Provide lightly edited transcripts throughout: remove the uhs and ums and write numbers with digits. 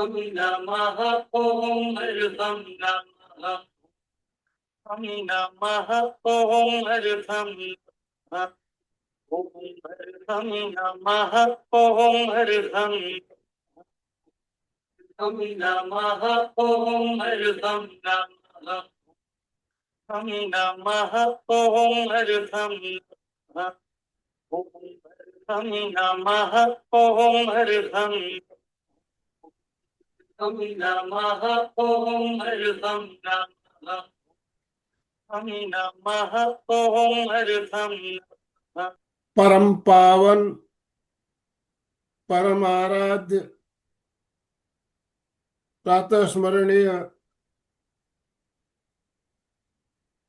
नमः ॐ अर्हं नमः ॐ नमः ॐ अर्हं नमः ॐ अर्हं नमः ॐ अर्हं ॐ नमः ॐ अर्हं नमः ॐ नमः ॐ अर्हं नमः ॐ नमः ॐ अर्हं ॐ नमः ॐ अर्हं नमः ॐ नमः ॐ अर्हं नमः। परम पावन परम आराध्य प्रातः स्मरणीय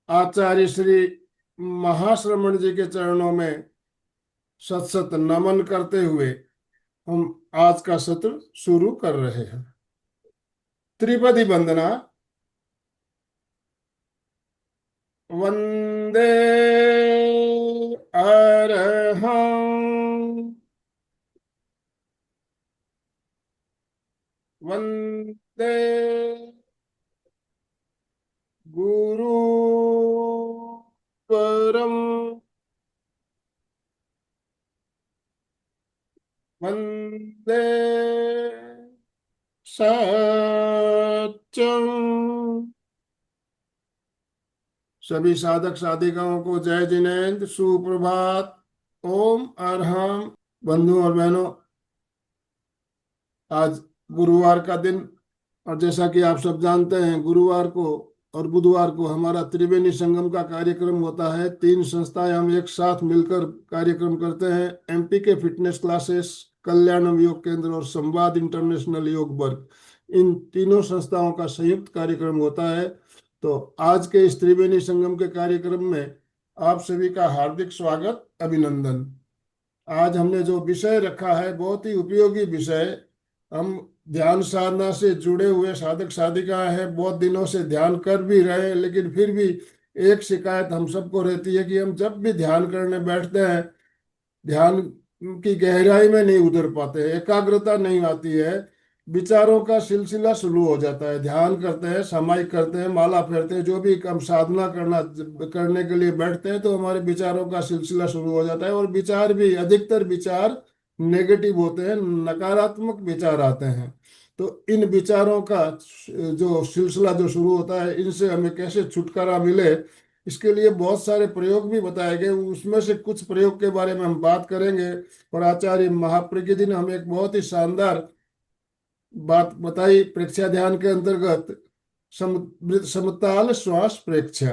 आचार्य श्री महाश्रमण जी के चरणों में सत सत नमन करते हुए हम आज का सत्र शुरू कर रहे हैं। त्रिपदी वंदना। वंदे अरहं वंदे गुरु परम वंदे सत्यम। सभी साधक साधिकाओं को जय जिनेन्द्र, सुप्रभात, ओम अरहम। बंधु और बहनों, आज गुरुवार का दिन, और जैसा कि आप सब जानते हैं गुरुवार को और बुधवार को हमारा त्रिवेणी संगम का कार्यक्रम होता है। 3 संस्थाएं हम एक साथ मिलकर कार्यक्रम करते हैं। एमपी के फिटनेस क्लासेस, कल्याणम योग केंद्र और संवाद इंटरनेशनल योग वर्ग, इन तीनों संस्थाओं का संयुक्त कार्यक्रम होता है। तो आज के इस त्रिवेणी संगम के कार्यक्रम में आप सभी का हार्दिक स्वागत, अभिनंदन। आज हमने जो विषय रखा है बहुत ही उपयोगी विषय। हम ध्यान साधना से जुड़े हुए साधक साधिका है, बहुत दिनों से ध्यान कर भी रहे हैं, लेकिन फिर भी एक शिकायत हम सबको रहती है कि हम जब भी ध्यान करने बैठते हैं ध्यान की गहराई में नहीं उतर पाते, एकाग्रता नहीं आती है, विचारों का सिलसिला शुरू हो जाता है। ध्यान करते हैं, सामायिक करते हैं, माला फेरते हैं, जो भी हम साधना करने के लिए बैठते हैं तो हमारे विचारों का सिलसिला शुरू हो जाता है। और विचार भी, अधिकतर विचार नेगेटिव होते हैं, नकारात्मक विचार आते हैं। तो इन विचारों का जो सिलसिला जो शुरू होता है, इनसे हमें कैसे छुटकारा मिले, इसके लिए बहुत सारे प्रयोग भी बताए गए। उसमें से कुछ प्रयोग के बारे में हम बात करेंगे। और आचार्य महाप्र के दिन हमें एक बहुत ही शानदार बात बताई प्रेक्षा ध्यान के अंतर्गत, समताल श्वास प्रेक्षा।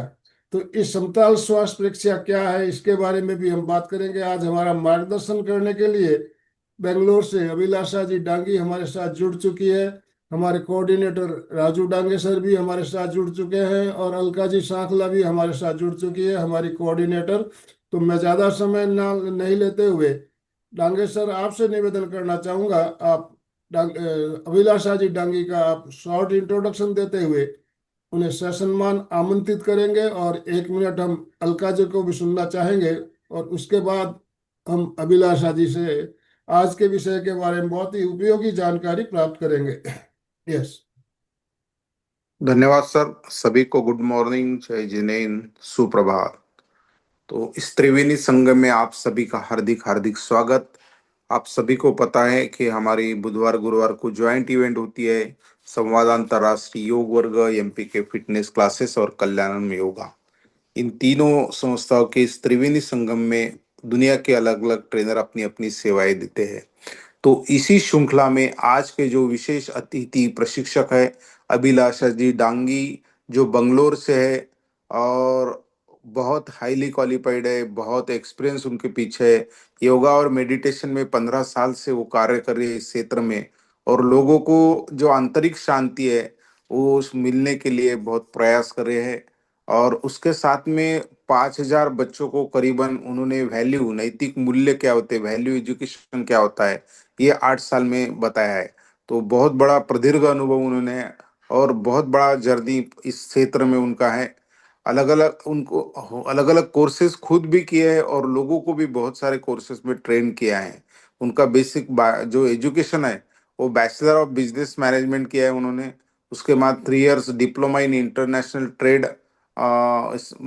तो इस समताल श्वास प्रेक्षा क्या है, इसके बारे में भी हम बात करेंगे। आज हमारा मार्गदर्शन करने के लिए बेंगलोर से अभिलाषा जी डांगी हमारे साथ जुड़ चुकी है। हमारे कोऑर्डिनेटर राजू डांगे सर भी हमारे साथ जुड़ चुके हैं, और अलका जी सांखला भी हमारे साथ जुड़ चुकी है, हमारी कोऑर्डिनेटर। तो मैं ज़्यादा समय नहीं लेते हुए डांगे सर आपसे निवेदन करना चाहूँगा, आप अभिलाषा जी डांगी का आप शॉर्ट इंट्रोडक्शन देते हुए उन्हें ससम्मान आमंत्रित करेंगे, और 1 मिनट हम अलका जी को भी सुनना चाहेंगे, और उसके बाद हम अभिलाषा जी से आज के विषय के बारे में बहुत ही उपयोगी जानकारी प्राप्त करेंगे। यस। धन्यवाद सर। सभी को गुड मॉर्निंग, जय जिनेन्द्र, सुप्रभात। तो इस त्रिवेणी संगम में आप सभी का हार्दिक हार्दिक स्वागत। आप सभी को पता है कि हमारी बुधवार गुरुवार को ज्वाइंट इवेंट होती है, संवाद अंतर्राष्ट्रीय योग वर्ग, एमपी के फिटनेस क्लासेस और कल्याणम योगा। इन तीनों संस्थाओं के इस त्रिवेणी संगम में दुनिया के अलग अलग ट्रेनर अपनी अपनी सेवाएं देते हैं। तो इसी श्रृंखला में आज के जो विशेष अतिथि प्रशिक्षक है अभिलाषा जी डांगी, जो बंगलोर से है और बहुत हाईली क्वालिफाइड है, बहुत एक्सपीरियंस उनके पीछे है। योगा और मेडिटेशन में 15 साल से वो कार्य कर रही है इस क्षेत्र में, और लोगों को जो आंतरिक शांति है वो मिलने के लिए बहुत प्रयास कर रहे हैं। और उसके साथ में 5,000 बच्चों को करीबन उन्होंने वैल्यू, नैतिक मूल्य क्या होते हैं, वैल्यू एजुकेशन क्या होता है, ये 8 साल में बताया है। तो बहुत बड़ा प्रदीर्घ अनुभव उन्होंने, और बहुत बड़ा जर्नी इस क्षेत्र में उनका है। अलग अलग कोर्सेज खुद भी किए हैं, और लोगों को भी बहुत सारे कोर्सेज में ट्रेन किया है। उनका बेसिक जो एजुकेशन है वो बैचलर ऑफ बिजनेस मैनेजमेंट किया है उन्होंने। उसके बाद 3 years diploma in international trade,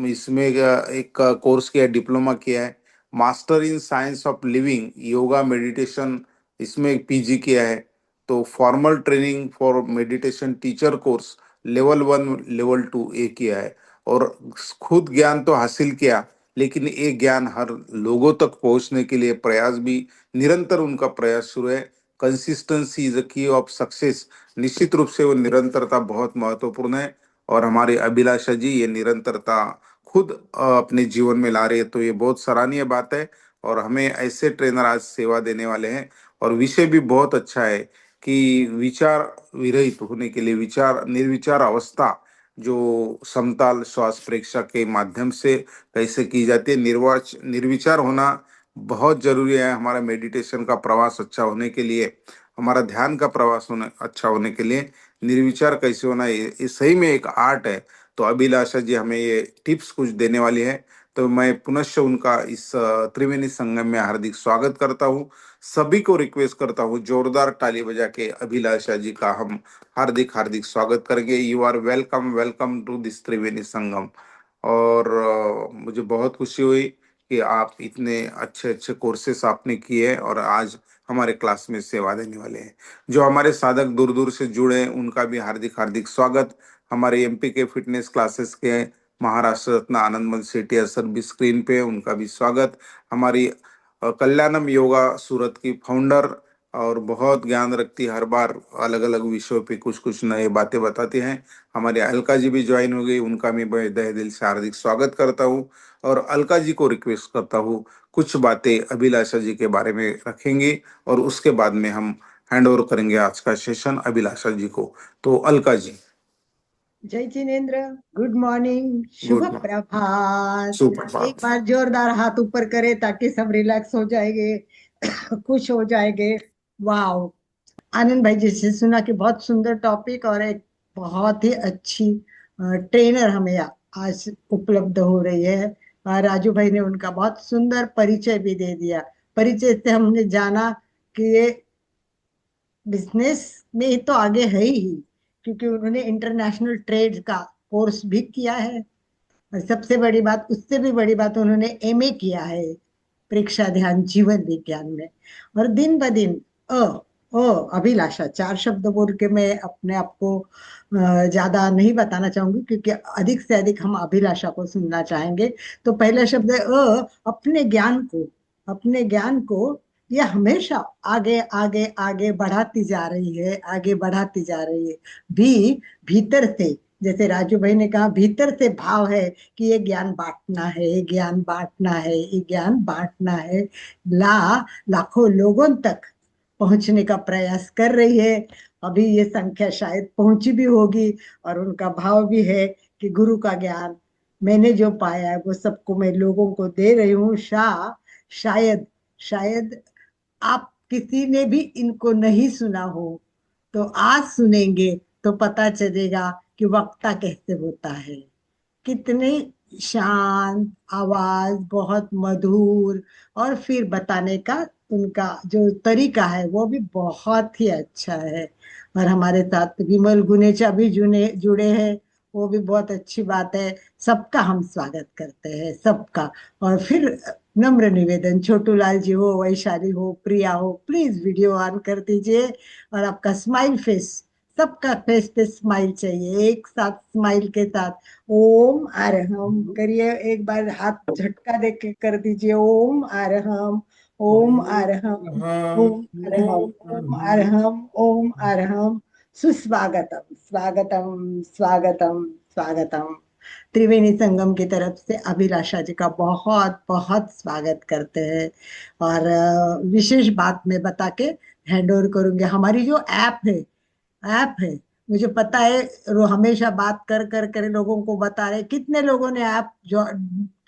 इसमें एक कोर्स किया है, डिप्लोमा किया है। Master in science of living, yoga meditation, इसमें एक पीजी किया है। तो formal training for meditation teacher course level 1 level 2 ये किया है। और खुद ज्ञान तो हासिल किया, लेकिन ये ज्ञान हर लोगों तक पहुंचने के लिए प्रयास भी, निरंतर उनका प्रयास शुरू है। कंसिस्टेंसी इज अ की ऑफ सक्सेस। निश्चित रूप से वो निरंतरता बहुत महत्वपूर्ण है। और हमारे अभिलाषा जी ये निरंतरता खुद अपने जीवन में ला रही है, तो ये बहुत सराहनीय बात है। और हमें ऐसे ट्रेनर आज सेवा देने वाले हैं। और विषय भी बहुत अच्छा है कि विचार विरहित होने के लिए विचार निर्विचार अवस्था जो समताल श्वास प्रेक्षा के माध्यम से कैसे की जाती है। निर्विचार होना बहुत जरूरी है हमारा मेडिटेशन का प्रवास अच्छा होने के लिए, हमारा ध्यान का प्रवास होने अच्छा होने के लिए। निर्विचार कैसे होना, ये सही में एक आर्ट है। तो अभिलाषा जी हमें ये टिप्स कुछ देने वाली है। तो मैं पुनश्च उनका इस त्रिवेणी संगम में हार्दिक स्वागत करता हूँ। सभी को रिक्वेस्ट करता हूँ जोरदार ताली बजा के अभिलाषा जी का हम हार्दिक हार्दिक स्वागत करेंगे। You are welcome, welcome to this Triveni Sangam. और मुझे बहुत खुशी हुई कि आप इतने अच्छे अच्छे कोर्सेस आपने किए हैं और आज हमारे क्लास में सेवा देने वाले हैं। जो हमारे साधक दूर दूर से जुड़े हैं उनका भी हार्दिक हार्दिक स्वागत। हमारे एमपी के फिटनेस क्लासेस के महाराष्ट्र रत्न आनंदमल सेठिया सर भी स्क्रीन पे हैं, उनका भी स्वागत। हमारी कल्याणम योगा सूरत की फाउंडर और बहुत ज्ञान रखती है, हर बार अलग अलग विषयों पे कुछ कुछ नए बातें बताते हैं। हमारे अलका जी भी ज्वाइन हो गई, उनका मैं तहे दिल से हार्दिक स्वागत करता हूँ। और अलका जी को रिक्वेस्ट करता हूँ कुछ बातें अभिलाषा जी के बारे में रखेंगे और उसके बाद में हम हैंड ओवर करेंगे आज का सेशन अभिलाषा जी को। तो अलका जी। जय जिनेन्द्र, गुड मॉर्निंग, शुभ गुड मॉर्निंग। प्रभात। एक सुप्रभात। बार जोरदार हाथ ऊपर करे ताकि सब रिलैक्स हो जाएंगे, खुश हो जाएंगे। वाह, आनंद भाई जी से सुना कि बहुत सुंदर टॉपिक और एक बहुत ही अच्छी ट्रेनर हमें आज उपलब्ध हो रही है। राजू भाई ने उनका बहुत सुंदर परिचय भी दे दिया। परिचय से हमने जाना कि ये बिजनेस में तो आगे है ही, क्योंकि उन्होंने इंटरनेशनल ट्रेड का कोर्स भी किया है। और सबसे बड़ी बात, उससे भी बड़ी बात, उन्होंने एमए किया है परीक्षा ध्यान जीवन विज्ञान में। और दिन ब दिन अ अभिलाषा, 4 शब्द बोल के मैं अपने आप को ज्यादा नहीं बताना चाहूंगी, क्योंकि अधिक से अधिक हम अभिलाषा को सुनना चाहेंगे। तो पहला शब्द है अपने ज्ञान को, अपने ज्ञान को ये हमेशा आगे आगे आगे बढ़ाती जा रही है, आगे बढ़ाती जा रही है। भी भीतर से, जैसे राजू भाई ने कहा, भीतर से भाव है कि ये ज्ञान बांटना है, ये ज्ञान बांटना है, ये ज्ञान बांटना है। लाखों लोगों तक पहुंचने का प्रयास कर रही है। अभी ये संख्या शायद पहुंची भी होगी। और उनका भाव भी है कि गुरु का ज्ञान मैंने जो पाया है वो सबको मैं लोगों को दे रही हूँ। शायद शायद आप किसी ने भी इनको नहीं सुना हो, तो आज सुनेंगे तो पता चलेगा कि वक्ता कैसे होता है। कितने शांत आवाज, बहुत मधुर, और फिर बताने का उनका जो तरीका है वो भी बहुत ही अच्छा है। और हमारे साथ विमल गुनेचा भी जुड़े हैं, वो भी बहुत अच्छी बात है। सबका हम स्वागत करते हैं, सबका। और फिर नम्र निवेदन, छोटू लाल जी हो, वैशाली हो, प्रिया हो, प्लीज वीडियो ऑन कर दीजिए। और आपका स्माइल फेस, सबका फेस पे स्माइल चाहिए, एक साथ स्माइल के साथ ओम अरहम करिए। एक बार हाथ झटका दे के कर दीजिए, ओम अरहम, ओम अरहम, ओम अरहम, ओम अरहम, ओम अरहम। सुस्वागतम, स्वागतम, स्वागतम, स्वागतम। त्रिवेणी संगम की तरफ से अभिलाषा जी का बहुत बहुत स्वागत करते हैं। और विशेष बात मैं बता के हैंड ओवर करूंगी। हमारी जो ऐप है, मुझे पता है, हमेशा बात कर कर कर लोगों को बता रहे, कितने लोगों ने ऐप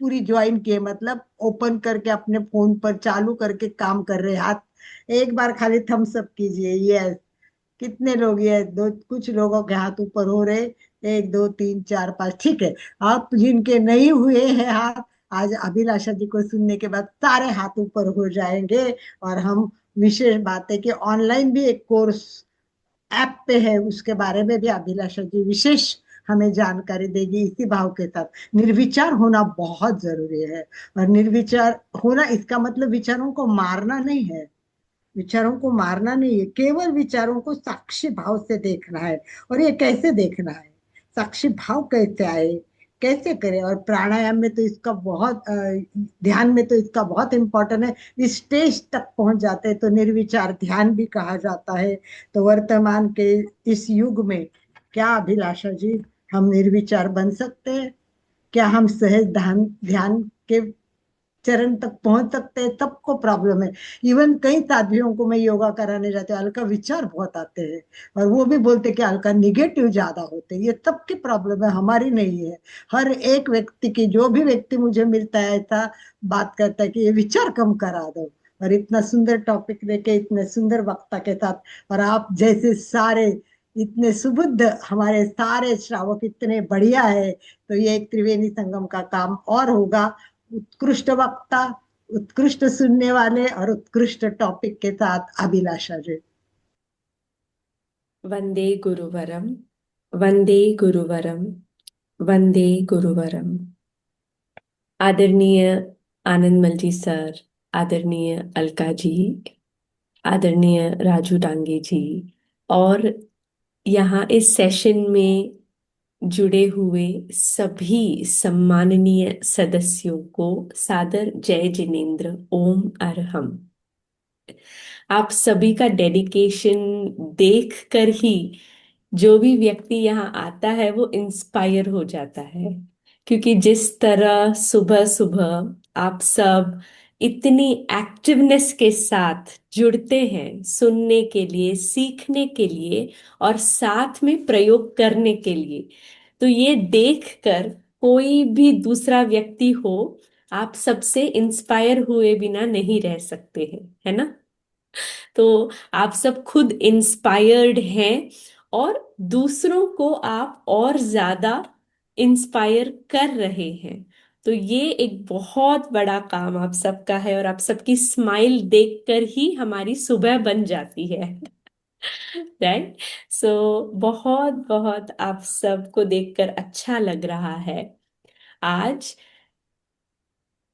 पूरी ज्वाइन किए, मतलब ओपन करके अपने फोन पर चालू करके काम कर रहे। हाथ एक बार खाली थम्स अप कीजिए, यस। कितने लोग, ये दो कुछ लोगों के हाथ ऊपर हो रहे, 1 2 3 4 5, ठीक है। आप जिनके नहीं हुए हैं हाथ, आज अभिलाषा जी को सुनने के बाद सारे हाथ ऊपर हो जाएंगे और हम विशेष बात है कि ऑनलाइन भी एक कोर्स ऐप पे है, उसके बारे में भी अभिलाषा जी विशेष हमें जानकारी देगी इसी भाव के साथ। निर्विचार होना बहुत जरूरी है, और निर्विचार होना इसका मतलब विचारों को मारना नहीं है, विचारों को मारना नहीं है, केवल विचारों को साक्षी भाव से देखना है। और ये कैसे देखना है, साक्षी भाव कैसे आए, कैसे करें। और प्राणायाम में तो इसका बहुत ध्यान में तो इसका बहुत इम्पोर्टेंट है। इस स्टेज तक पहुंच जाते हैं तो निर्विचार ध्यान भी कहा जाता है। तो वर्तमान के इस युग में क्या अभिलाषा जी, हम निर्विचार बन सकते हैं? क्या हम सहज ध्यान ध्यान के चरण तक पहुंच सकते हैं? सबको प्रॉब्लम है। इवन कई साथियों को मैं योगा कराने जाते हैं, हल्का विचार बहुत आते हैं, और वो भी बोलते हैं कि हल्का निगेटिव ज्यादा होते हैं। ये सबकी प्रॉब्लम है, हमारी नहीं है। हर एक व्यक्ति की, जो भी व्यक्ति मुझे मिलता है ऐसा बात करता है कि ये विचार कम करा दो। और इतना सुंदर टॉपिक लेके, इतने सुंदर वक्ता के साथ, और आप जैसे सारे इतने सुबुद्ध हमारे सारे श्रावक इतने बढ़िया है, तो ये एक त्रिवेणी संगम का काम और होगा। उत्कृष्ट वक्ता, उत्कृष्ट सुनने वाले और उत्कृष्ट टॉपिक के साथ अभिलाषा जी। वंदे गुरुवरम, वंदे गुरुवरम, वंदे गुरुवरम। आदरणीय आनंदमल जी सर, आदरणीय अलका जी, आदरणीय राजू डांगे जी, और यहाँ इस सेशन में जुड़े हुए सभी सम्माननीय सदस्यों को सादर जय जिनेन्द्र, ओम अरहम। आप सभी का डेडिकेशन देख कर ही जो भी व्यक्ति यहाँ आता है वो इंस्पायर हो जाता है, क्योंकि जिस तरह सुबह सुबह आप सब इतनी एक्टिवनेस के साथ जुड़ते हैं सुनने के लिए, सीखने के लिए और साथ में प्रयोग करने के लिए, तो ये देखकर कोई भी दूसरा व्यक्ति हो, आप सबसे इंस्पायर हुए बिना नहीं रह सकते हैं, है ना? तो आप सब खुद इंस्पायर्ड हैं और दूसरों को आप और ज्यादा इंस्पायर कर रहे हैं। तो ये एक बहुत बड़ा काम आप सबका है, और आप सबकी स्माइल देखकर ही हमारी सुबह बन जाती है। राइट? सो बहुत बहुत आप सबको देखकर अच्छा लग रहा है। आज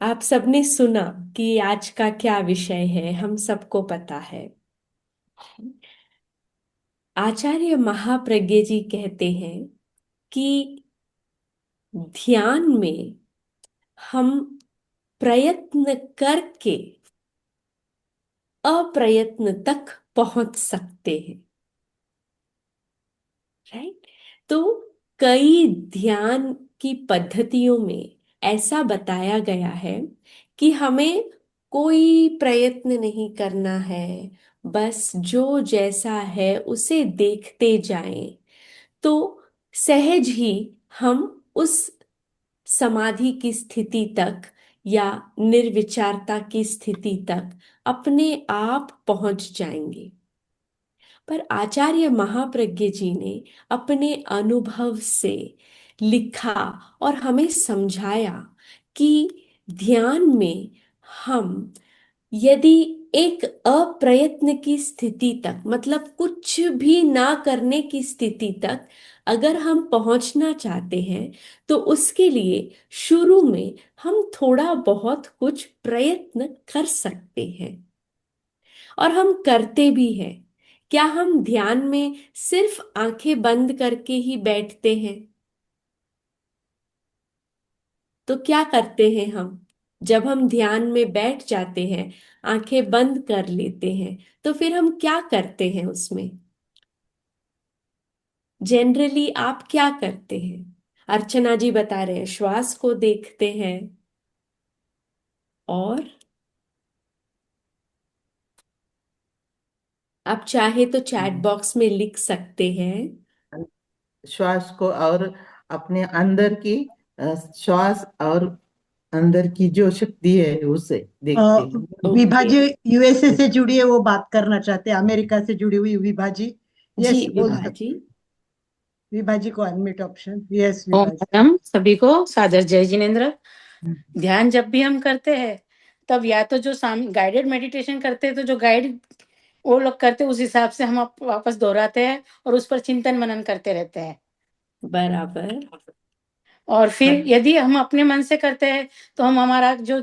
आप सबने सुना कि आज का क्या विषय है, हम सबको पता है। आचार्य महाप्रज्ञ जी कहते हैं कि ध्यान में हम प्रयत्न करके अप्रयत्न तक पहुंच सकते हैं। राइट? तो कई ध्यान की पद्धतियों में ऐसा बताया गया है कि हमें कोई प्रयत्न नहीं करना है, बस जो जैसा है उसे देखते जाएं, तो सहज ही हम उस समाधि की स्थिति तक या निर्विचारता की स्थिति तक अपने आप पहुंच जाएंगे। पर आचार्य महाप्रज्ञ जी ने अपने अनुभव से लिखा और हमें समझाया कि ध्यान में हम यदि एक अप्रयत्न की स्थिति तक, मतलब कुछ भी ना करने की स्थिति तक अगर हम पहुंचना चाहते हैं, तो उसके लिए शुरू में हम थोड़ा बहुत कुछ प्रयत्न कर सकते हैं, और हम करते भी हैं। क्या हम ध्यान में सिर्फ आंखें बंद करके ही बैठते हैं? तो क्या करते हैं हम जब हम ध्यान में बैठ जाते हैं, आंखें बंद कर लेते हैं, तो फिर हम क्या करते हैं उसमें? जनरली आप क्या करते हैं? अर्चना जी बता रहे हैं श्वास को देखते हैं, और आप चाहे तो चैट बॉक्स में लिख सकते हैं। श्वास को और अपने अंदर की श्वास और अंदर की जो शक्ति है उसे देखते हैं। विभा जी यूएसए से जुड़ी है, वो बात करना चाहते हैं, अमेरिका से जुड़ी हुई विभा जी। यस, जी बोल विभा सकते जी। विभा जी को अनम्यूट ऑप्शन। यस ओम विभा जी। परम सभी को सादर जय जिनेन्द्र। ध्यान जब भी हम करते हैं तब या तो जो गाइडेड मेडिटेशन करते हैं तो जो गाइड वो लोग करते उस हिसाब से हम वापस दोहराते हैं और उस पर चिंतन मनन करते रहते हैं। बराबर। और फिर हाँ। यदि हम अपने मन से करते हैं तो हम हमारा जो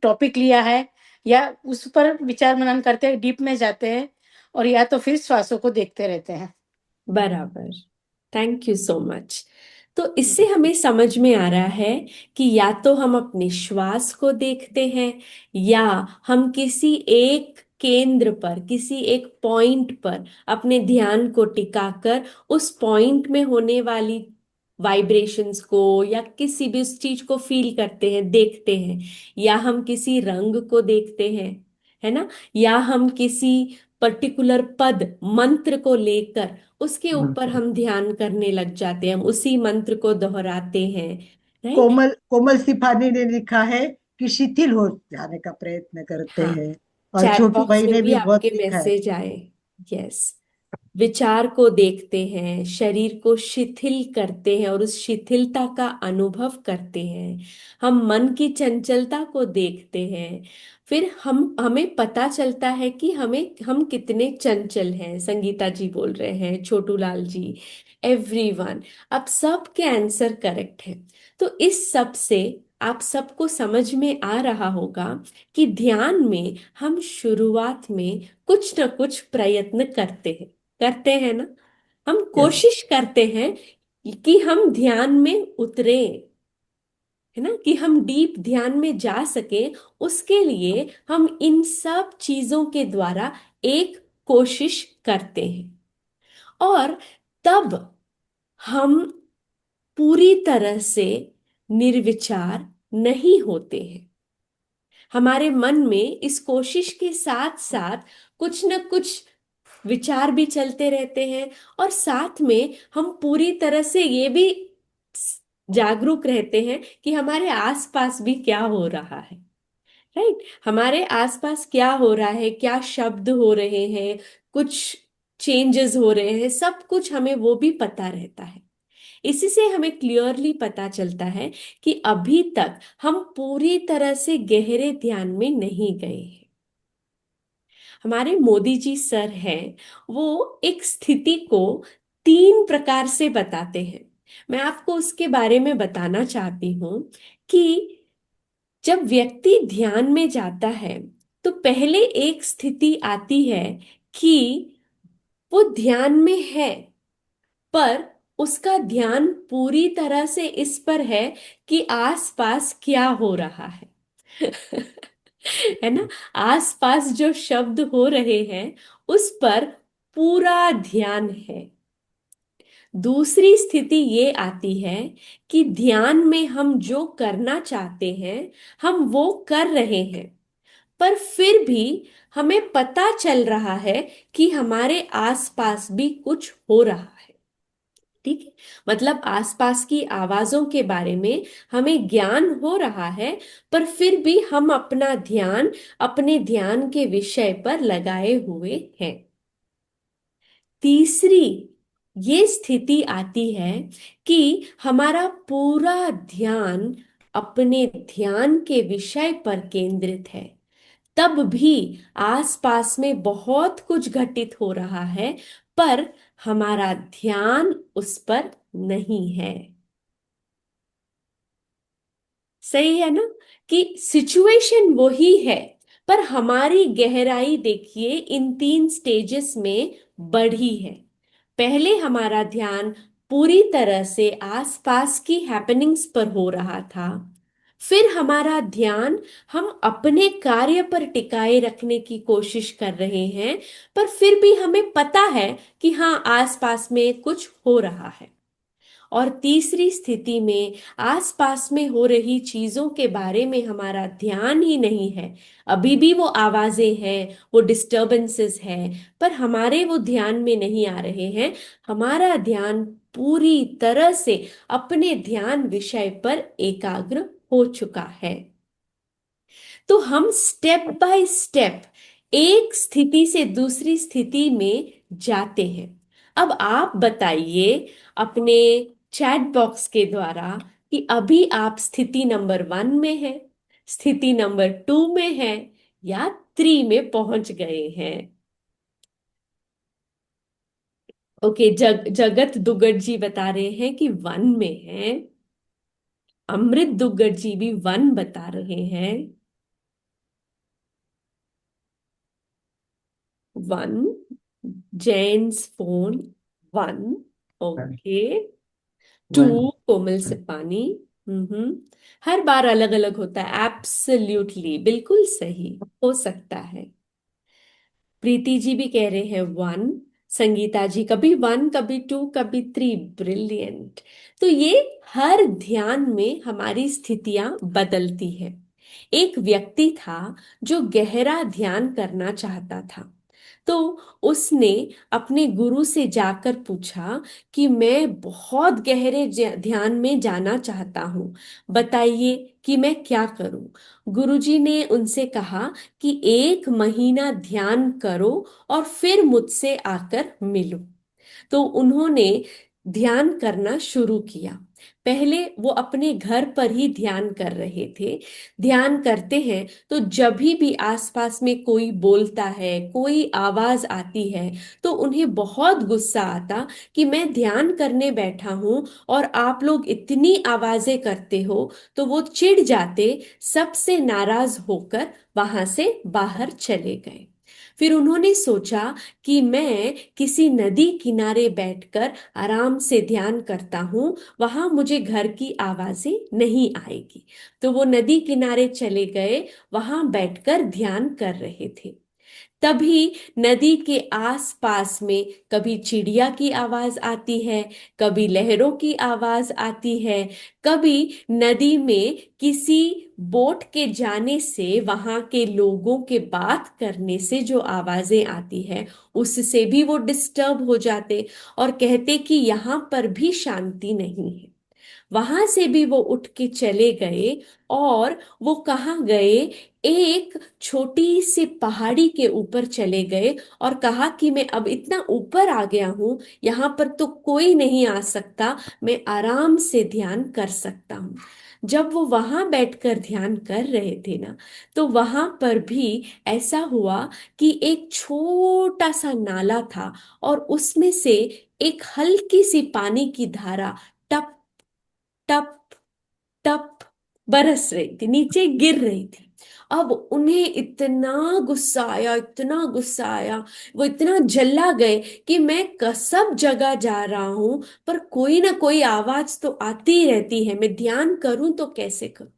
टॉपिक लिया है या उस पर विचार मनन करते हैं, डीप में जाते हैं, और या तो फिर श्वासों को देखते रहते हैं। बराबर। Thank you so much. तो इससे हमें समझ में आ रहा है कि या तो हम अपने श्वास को देखते हैं, या हम किसी एक केंद्र पर, किसी एक पॉइंट पर अपने ध्यान को टिकाकर उस पॉइंट में होने वाली वाइब्रेशंस को या किसी भी उस चीज को फील करते हैं, देखते हैं। या हम किसी रंग को देखते हैं, है ना, या हम किसी पर्टिकुलर पद मंत्र को लेकर उसके ऊपर हम ध्यान करने लग जाते हैं, हम उसी मंत्र को दोहराते हैं। राइट। कोमल कोमल सिफानी ने लिखा है कि शिथिल हो जाने का प्रयत्न करते हाँ, हैं, और चैट छोटू बॉक्स भाई में ने भी भी बहुत आपके लिखा है। मैसेज आए। यस। विचार को देखते हैं, शरीर को शिथिल करते हैं और उस शिथिलता का अनुभव करते हैं। हम मन की चंचलता को देखते हैं। फिर हमें पता चलता है कि हम कितने चंचल हैं। संगीता जी बोल रहे हैं, छोटू लाल जी, एवरीवन। अब सबके आंसर करेक्ट है। तो इस सब से आप सबको समझ में आ रहा होगा कि ध्यान में हम शुरुआत में कुछ न कुछ प्रयत्न करते हैं ना। हम यस। कोशिश करते हैं कि हम ध्यान में उतरे, है ना, कि हम डीप ध्यान में जा सके। उसके लिए हम इन सब चीजों के द्वारा एक कोशिश करते हैं, और तब हम पूरी तरह से निर्विचार नहीं होते हैं। हमारे मन में इस कोशिश के साथ साथ कुछ न कुछ विचार भी चलते रहते हैं, और साथ में हम पूरी तरह से ये भी जागरूक रहते हैं कि हमारे आसपास भी क्या हो रहा है। राइट। हमारे आसपास क्या हो रहा है, क्या शब्द हो रहे हैं, कुछ चेंजेस हो रहे हैं, सब कुछ हमें वो भी पता रहता है। इसी से हमें क्लियरली पता चलता है कि अभी तक हम पूरी तरह से गहरे ध्यान में नहीं गए हैं। हमारे मोदी जी सर हैं, वो एक स्थिति को 3 प्रकार से बताते हैं। मैं आपको उसके बारे में बताना चाहती हूँ कि जब व्यक्ति ध्यान में जाता है तो पहले एक स्थिति आती है कि वो ध्यान में है, पर उसका ध्यान पूरी तरह से इस पर है कि आसपास क्या हो रहा है। है ना, आसपास जो शब्द हो रहे हैं उस पर पूरा ध्यान है। दूसरी स्थिति ये आती है कि ध्यान में हम जो करना चाहते हैं हम वो कर रहे हैं, पर फिर भी हमें पता चल रहा है कि हमारे आसपास भी कुछ हो रहा है। ठीक है, मतलब आसपास की आवाजों के बारे में हमें ज्ञान हो रहा है, पर फिर भी हम अपना ध्यान अपने ध्यान के विषय पर लगाए हुए हैं। तीसरी ये स्थिति आती है कि हमारा पूरा ध्यान अपने ध्यान के विषय पर केंद्रित है, तब भी आसपास में बहुत कुछ घटित हो रहा है, पर हमारा ध्यान उस पर नहीं है। सही है ना, कि सिचुएशन वही है, पर हमारी गहराई देखिए इन 3 स्टेजेस में बढ़ी है। पहले हमारा ध्यान पूरी तरह से आसपास की हैपनिंग्स पर हो रहा था। फिर हमारा ध्यान हम अपने कार्य पर टिकाए रखने की कोशिश कर रहे हैं, पर फिर भी हमें पता है कि हाँ, आसपास में कुछ हो रहा है। और तीसरी स्थिति में आसपास में हो रही चीजों के बारे में हमारा ध्यान ही नहीं है। अभी भी वो आवाजें हैं, वो डिस्टरबेंसेस हैं, पर हमारे वो ध्यान में नहीं आ रहे हैं। हमारा ध्यान पूरी तरह से अपने ध्यान विषय पर एकाग्र हो चुका है। तो हम स्टेप बाय स्टेप एक स्थिति से दूसरी स्थिति में जाते हैं। अब आप बताइए अपने चैट बॉक्स के द्वारा कि अभी आप स्थिति नंबर 1 में हैं, स्थिति नंबर 2 में हैं, या 3 में पहुंच गए हैं। ओके, जगत दुग्गड़ जी बता रहे हैं कि वन में है। अमृत दुग्गड़ जी भी वन बता रहे हैं। वन। जेन्स phone. One. Okay. Two. One. Komal Sipani. हम्म। हर बार अलग अलग होता है, एब्सोल्युटली बिल्कुल सही हो सकता है। प्रीति जी भी कह रहे हैं वन। संगीता जी कभी वन, कभी टू, कभी थ्री। ब्रिलियंट। तो ये हर ध्यान में हमारी स्थितियां बदलती है। एक व्यक्ति था जो गहरा ध्यान करना चाहता था। तो उसने अपने गुरु से जाकर पूछा कि मैं बहुत गहरे ध्यान में जाना चाहता हूँ, बताइए कि मैं क्या करूं। गुरुजी ने उनसे कहा कि 1 महीना ध्यान करो और फिर मुझसे आकर मिलो। तो उन्होंने ध्यान करना शुरू किया। पहले वो अपने घर पर ही ध्यान कर रहे थे। ध्यान करते हैं तो जब भी आसपास में कोई बोलता है, कोई आवाज आती है, तो उन्हें बहुत गुस्सा आता कि मैं ध्यान करने बैठा हूं और आप लोग इतनी आवाजें करते हो। तो वो चिढ़ जाते, सबसे नाराज होकर वहां से बाहर चले गए। फिर उन्होंने सोचा कि मैं किसी नदी किनारे बैठकर आराम से ध्यान करता हूँ, वहां मुझे घर की आवाजें नहीं आएगी। तो वो नदी किनारे चले गए, वहां बैठकर ध्यान कर रहे थे। तभी नदी के आसपास में कभी चिड़िया की आवाज आती है, कभी लहरों की आवाज आती है, कभी नदी में किसी बोट के जाने से, वहां के लोगों के बात करने से जो आवाजें आती है, उससे भी वो डिस्टर्ब हो जाते और कहते कि यहाँ पर भी शांति नहीं है। वहां से भी वो उठ के चले गए और वो कहाँ गए, एक छोटी सी पहाड़ी के ऊपर चले गए और कहा कि मैं अब इतना ऊपर आ गया हूं, यहाँ पर तो कोई नहीं आ सकता, मैं आराम से ध्यान कर सकता हूँ। जब वो वहां बैठकर ध्यान कर रहे थे ना, तो वहां पर भी ऐसा हुआ कि एक छोटा सा नाला था और उसमें से एक हल्की सी पानी की धारा टप टप टप बरस रही थी, नीचे गिर रही थी। अब उन्हें इतना गुस्सा आया, इतना गुस्सा आया, वो इतना जल्ला गए कि मैं सब जगह जा रहा हूं पर कोई ना कोई आवाज तो आती ही रहती है, मैं ध्यान करूं तो कैसे करूं।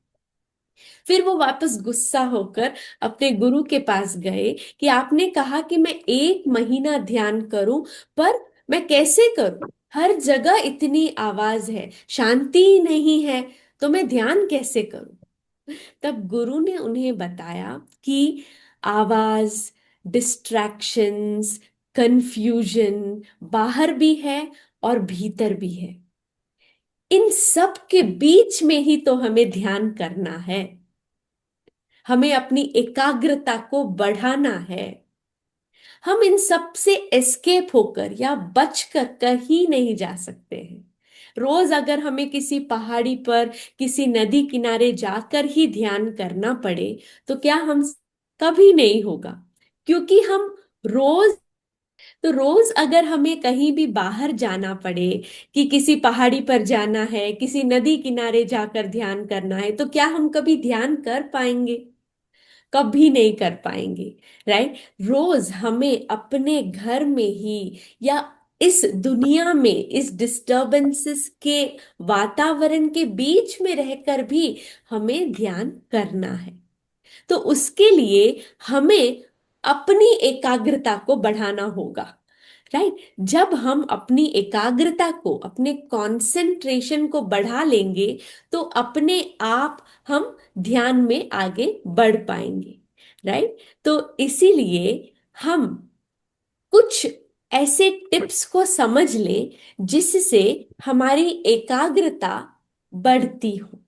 फिर वो वापस गुस्सा होकर अपने गुरु के पास गए कि आपने कहा कि मैं 1 महीना ध्यान करूं, पर मैं कैसे करूं, हर जगह इतनी आवाज है, शांति ही नहीं है, तो मैं ध्यान कैसे करूं। तब गुरु ने उन्हें बताया कि आवाज, डिस्ट्रैक्शंस, कंफ्यूजन बाहर भी है और भीतर भी है। इन सब के बीच में ही तो हमें ध्यान करना है, हमें अपनी एकाग्रता को बढ़ाना है। हम इन सब से एस्केप होकर या बच कर कहीं नहीं जा सकते हैं। रोज अगर हमें किसी पहाड़ी पर, किसी नदी किनारे जाकर ही ध्यान करना पड़े, तो क्या हम, कभी नहीं होगा। क्योंकि हम रोज, तो रोज अगर हमें कहीं भी बाहर जाना पड़े, कि किसी पहाड़ी पर जाना है, किसी नदी किनारे जाकर ध्यान करना है, तो क्या हम कभी ध्यान कर पाएंगे? कभी नहीं कर पाएंगे। राइट। रोज हमें अपने घर में ही या इस दुनिया में, इस डिस्टरबेंसेस के वातावरण के बीच में रहकर भी हमें ध्यान करना है। तो उसके लिए हमें अपनी एकाग्रता को बढ़ाना होगा। राइट। जब हम अपनी एकाग्रता को, अपने कंसंट्रेशन को बढ़ा लेंगे, तो अपने आप हम ध्यान में आगे बढ़ पाएंगे। राइट। तो इसीलिए हम कुछ ऐसे टिप्स को समझ लें जिससे हमारी एकाग्रता बढ़ती हो।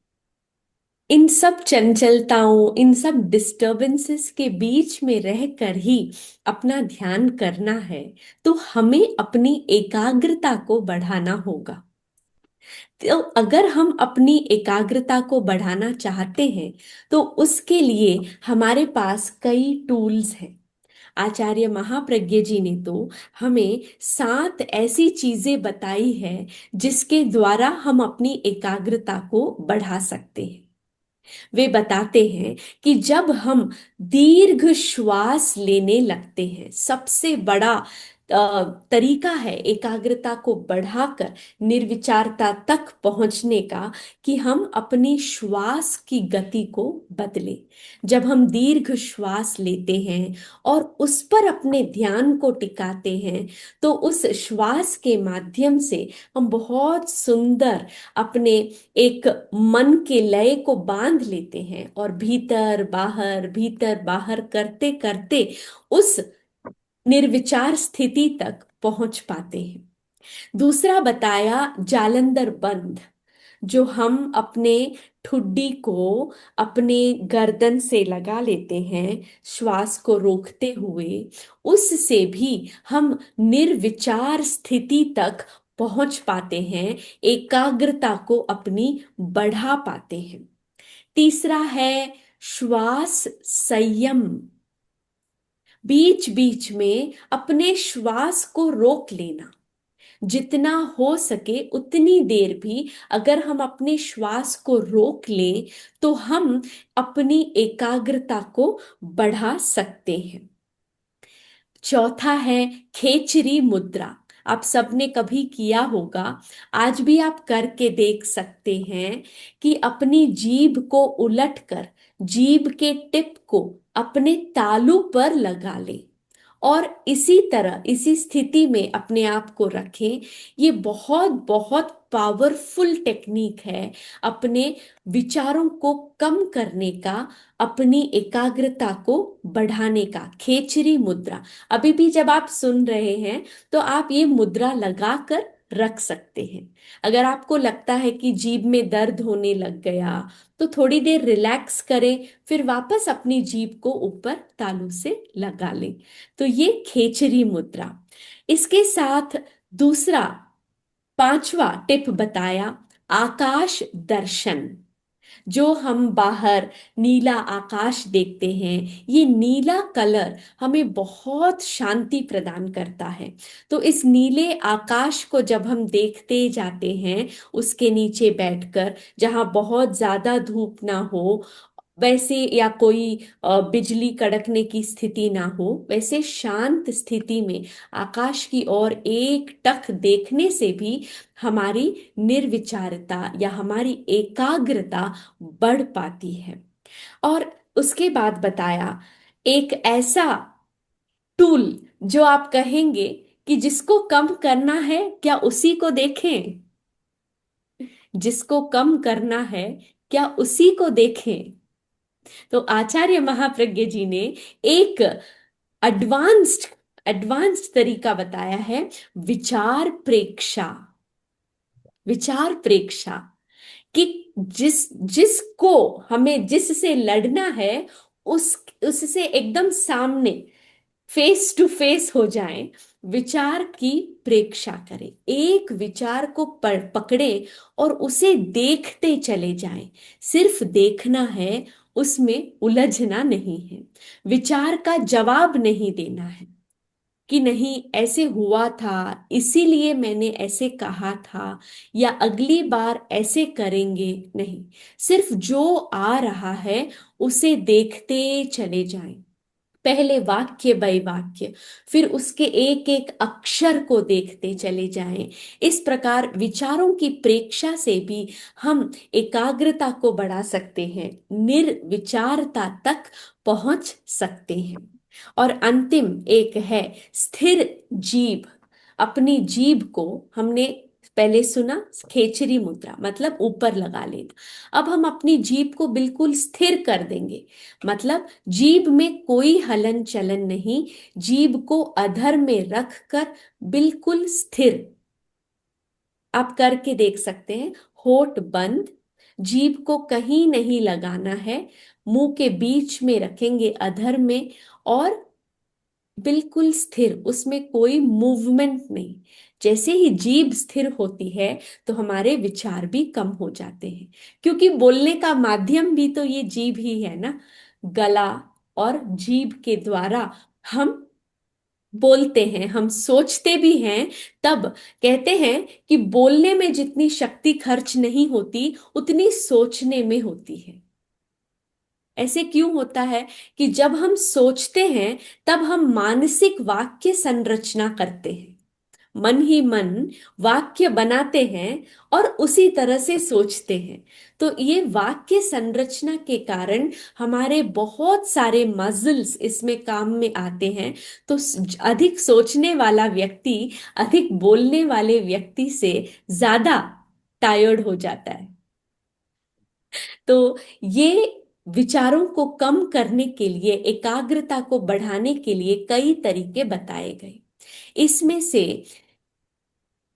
इन सब चंचलताओं, इन सब डिस्टरबेंसेस के बीच में रहकर ही अपना ध्यान करना है, तो हमें अपनी एकाग्रता को बढ़ाना होगा। तो अगर हम अपनी एकाग्रता को बढ़ाना चाहते हैं, तो उसके लिए हमारे पास कई टूल्स हैं। आचार्य महाप्रज्ञ जी ने तो हमें 7 ऐसी चीजें बताई है जिसके द्वारा हम अपनी एकाग्रता को बढ़ा सकते हैं। वे बताते हैं कि जब हम दीर्घ श्वास लेने लगते हैं, सबसे बड़ा तरीका है एकाग्रता को बढ़ाकर निर्विचारता तक पहुंचने का कि हम अपनी श्वास की गति को बदलें। जब हम दीर्घ श्वास लेते हैं और उस पर अपने ध्यान को टिकाते हैं तो उस श्वास के माध्यम से हम बहुत सुंदर अपने एक मन के लय को बांध लेते हैं और भीतर बाहर करते करते उस निर्विचार स्थिति तक पहुंच पाते हैं। दूसरा बताया जालंधर बंध, जो हम अपने ठुड्डी को अपने गर्दन से लगा लेते हैं श्वास को रोकते हुए, उससे भी हम निर्विचार स्थिति तक पहुंच पाते हैं, एकाग्रता को अपनी बढ़ा पाते हैं। तीसरा है श्वास संयम। बीच बीच में अपने श्वास को रोक लेना, जितना हो सके उतनी देर भी अगर हम अपने श्वास को रोक लें तो हम अपनी एकाग्रता को बढ़ा सकते हैं। चौथा है खेचरी मुद्रा। आप सबने कभी किया होगा, आज भी आप करके देख सकते हैं कि अपनी जीभ को उलटकर जीभ के टिप को अपने तालू पर लगा लें और इसी तरह इसी स्थिति में अपने आप को रखें। ये बहुत बहुत पावरफुल टेक्निक है अपने विचारों को कम करने का, अपनी एकाग्रता को बढ़ाने का। खेचरी मुद्रा अभी भी जब आप सुन रहे हैं तो आप ये मुद्रा लगाकर रख सकते हैं। अगर आपको लगता है कि जीभ में दर्द होने लग गया तो थोड़ी देर रिलैक्स करें, फिर वापस अपनी जीभ को ऊपर तालू से लगा लें। तो ये खेचरी मुद्रा। इसके साथ दूसरा 5वां टिप बताया आकाश दर्शन। जो हम बाहर नीला आकाश देखते हैं, ये नीला कलर हमें बहुत शांति प्रदान करता है। तो इस नीले आकाश को जब हम देखते जाते हैं, उसके नीचे बैठकर, जहां बहुत ज्यादा धूप ना हो वैसे, या कोई बिजली कड़कने की स्थिति ना हो, वैसे शांत स्थिति में आकाश की ओर एक टक देखने से भी हमारी निर्विचारता या हमारी एकाग्रता बढ़ पाती है। और उसके बाद बताया एक ऐसा टूल जो आप कहेंगे कि जिसको कम करना है क्या उसी को देखें, जिसको कम करना है क्या उसी को देखें। तो आचार्य महाप्रज्ञ जी ने एक एडवांस्ड एडवांस्ड तरीका बताया है, विचार प्रेक्षा। विचार प्रेक्षा कि जिसको हमें जिससे लड़ना है उससे एकदम सामने फेस टू फेस हो जाएं, विचार की प्रेक्षा करें। एक विचार को पकड़े और उसे देखते चले जाएं। सिर्फ देखना है, उसमें उलझना नहीं है। विचार का जवाब नहीं देना है कि नहीं ऐसे हुआ था इसीलिए मैंने ऐसे कहा था, या अगली बार ऐसे करेंगे, नहीं। सिर्फ जो आ रहा है उसे देखते चले जाएं। पहले वाक्य बाय वाक्य, फिर उसके एक एक अक्षर को देखते चले जाएं। इस प्रकार विचारों की प्रेक्षा से भी हम एकाग्रता को बढ़ा सकते हैं, निर्विचारता तक पहुंच सकते हैं। और अंतिम एक है स्थिर जीभ। अपनी जीभ को हमने पहले सुना, खेचरी मुद्रा मतलब ऊपर लगा लेना। अब हम अपनी जीभ को बिल्कुल स्थिर कर देंगे, मतलब जीभ में कोई हलन चलन नहीं, जीभ को अधर में रखकर बिल्कुल स्थिर। आप करके देख सकते हैं, होठ बंद, जीभ को कहीं नहीं लगाना है, मुंह के बीच में रखेंगे अधर में, और बिल्कुल स्थिर, उसमें कोई मूवमेंट नहीं। जैसे ही जीभ स्थिर होती है तो हमारे विचार भी कम हो जाते हैं, क्योंकि बोलने का माध्यम भी तो ये जीभ ही है ना। गला और जीभ के द्वारा हम बोलते हैं, हम सोचते भी हैं, तब कहते हैं कि बोलने में जितनी शक्ति खर्च नहीं होती उतनी सोचने में होती है। ऐसे क्यों होता है कि जब हम सोचते हैं तब हम मानसिक वाक्य संरचना करते हैं, मन ही मन वाक्य बनाते हैं और उसी तरह से सोचते हैं। तो ये वाक्य संरचना के कारण हमारे बहुत सारे मसल्स इसमें काम में आते हैं। तो अधिक सोचने वाला व्यक्ति अधिक बोलने वाले व्यक्ति से ज्यादा टायर्ड हो जाता है। तो ये विचारों को कम करने के लिए, एकाग्रता को बढ़ाने के लिए कई तरीके बताए गए। इसमें से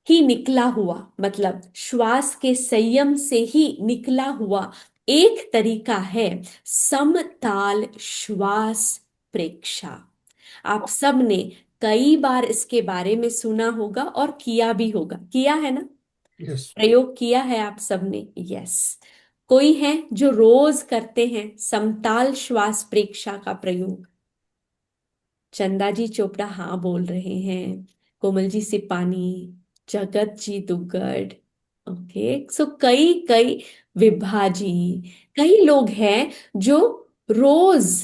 ही निकला हुआ, मतलब श्वास के संयम से ही निकला हुआ एक तरीका है समताल श्वास प्रेक्षा। आप सब ने कई बार इसके बारे में सुना होगा और किया भी होगा, किया है ना? यस। प्रयोग किया है आप सबने? यस। कोई है जो रोज करते हैं समताल श्वास प्रेक्षा का प्रयोग? चंदा जी चोपड़ा हाँ बोल रहे हैं, कोमल जी सिपानी, जगत जी दुग्गड़, ओके। सो कई कई, विभा जी, कई लोग हैं जो रोज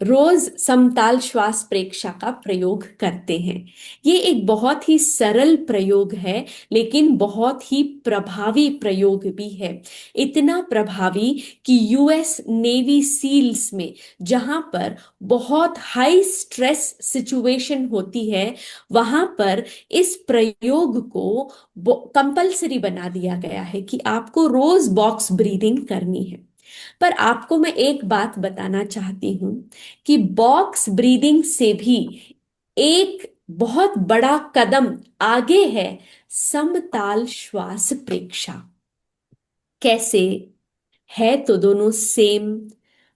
रोज समताल श्वास प्रेक्षा का प्रयोग करते हैं। ये एक बहुत ही सरल प्रयोग है, लेकिन बहुत ही प्रभावी प्रयोग भी है। इतना प्रभावी कि यूएस नेवी सील्स में, जहां पर बहुत हाई स्ट्रेस सिचुएशन होती है, वहां पर इस प्रयोग को कंपलसरी बना दिया गया है कि आपको रोज बॉक्स ब्रीदिंग करनी है। पर आपको मैं एक बात बताना चाहती हूं कि बॉक्स ब्रीदिंग से भी एक बहुत बड़ा कदम आगे है समताल श्वास प्रेक्षा। कैसे है? तो दोनों सेम।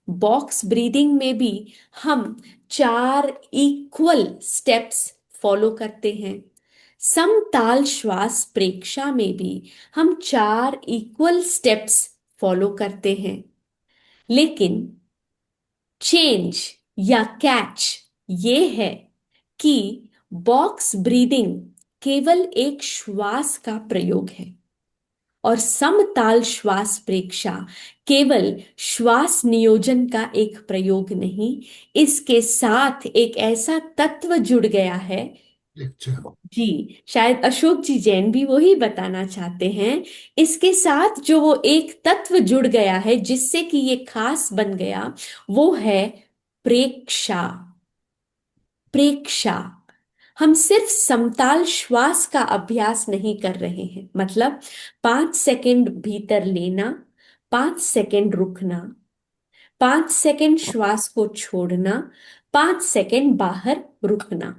बॉक्स ब्रीदिंग में भी हम 4 इक्वल स्टेप्स फॉलो करते हैं, समताल श्वास प्रेक्षा में भी हम 4 इक्वल स्टेप्स फॉलो करते हैं। लेकिन चेंज या कैच ये है कि बॉक्स ब्रीदिंग केवल एक श्वास का प्रयोग है और समताल श्वास प्रेक्षा केवल श्वास नियोजन का एक प्रयोग नहीं, इसके साथ एक ऐसा तत्व जुड़ गया है। अच्छा। जी, शायद अशोक जी जैन भी वही बताना चाहते हैं। इसके साथ जो वो एक तत्व जुड़ गया है जिससे कि ये खास बन गया, वो है प्रेक्षा। प्रेक्षा। हम सिर्फ समताल श्वास का अभ्यास नहीं कर रहे हैं, मतलब 5 सेकंड भीतर लेना, 5 सेकंड रुकना, 5 सेकंड श्वास को छोड़ना, 5 सेकंड बाहर रुकना।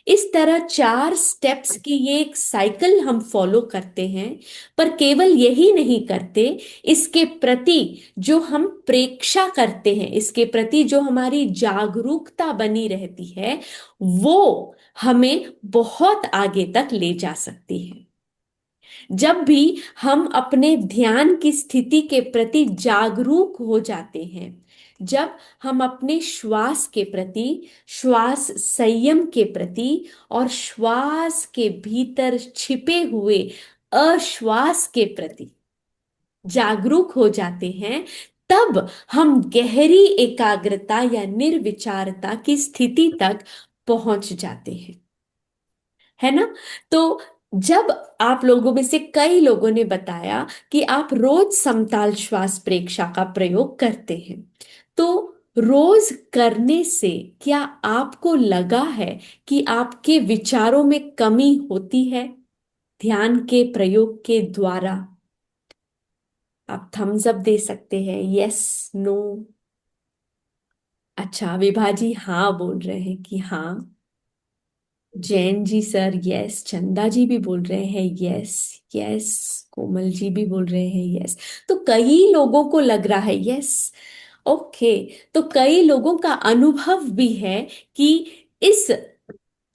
इस तरह 4 स्टेप्स की ये एक साइकिल हम फॉलो करते हैं। पर केवल यही नहीं करते, इसके प्रति जो हम प्रेक्षा करते हैं, इसके प्रति जो हमारी जागरूकता बनी रहती है, वो हमें बहुत आगे तक ले जा सकती है। जब भी हम अपने ध्यान की स्थिति के प्रति जागरूक हो जाते हैं, जब हम अपने श्वास के प्रति, श्वास संयम के प्रति और श्वास के भीतर छिपे हुए अश्वास के प्रति जागरूक हो जाते हैं, तब हम गहरी एकाग्रता या निर्विचारता की स्थिति तक पहुंच जाते हैं, है ना? तो जब आप लोगों में से कई लोगों ने बताया कि आप रोज समताल श्वास प्रेक्षा का प्रयोग करते हैं, तो रोज करने से क्या आपको लगा है कि आपके विचारों में कमी होती है ध्यान के प्रयोग के द्वारा? आप थम्स अप दे सकते हैं, यस, नो। अच्छा, विभा जी हाँ बोल रहे हैं कि हाँ। जैन जी सर यस, चंदा जी भी बोल रहे हैं यस यस, कोमल जी भी बोल रहे हैं यस। तो कई लोगों को लग रहा है यस, ओके। तो कई लोगों का अनुभव भी है कि इस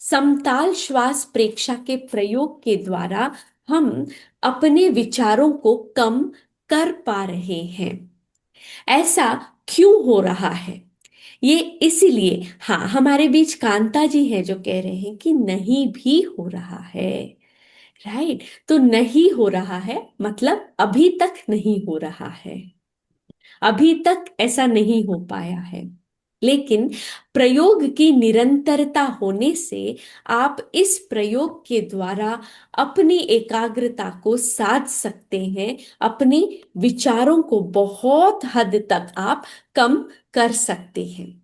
समताल श्वास प्रेक्षा के प्रयोग के द्वारा हम अपने विचारों को कम कर पा रहे हैं। ऐसा क्यों हो रहा है? ये इसीलिए, हाँ, हमारे बीच कांता जी हैं जो कह रहे हैं कि नहीं भी हो रहा है। राइट, तो नहीं हो रहा है मतलब अभी तक नहीं हो रहा है, अभी तक ऐसा नहीं हो पाया है। लेकिन प्रयोग की निरंतरता होने से आप इस प्रयोग के द्वारा अपनी एकाग्रता को साध सकते हैं, अपने विचारों को बहुत हद तक आप कम कर सकते हैं।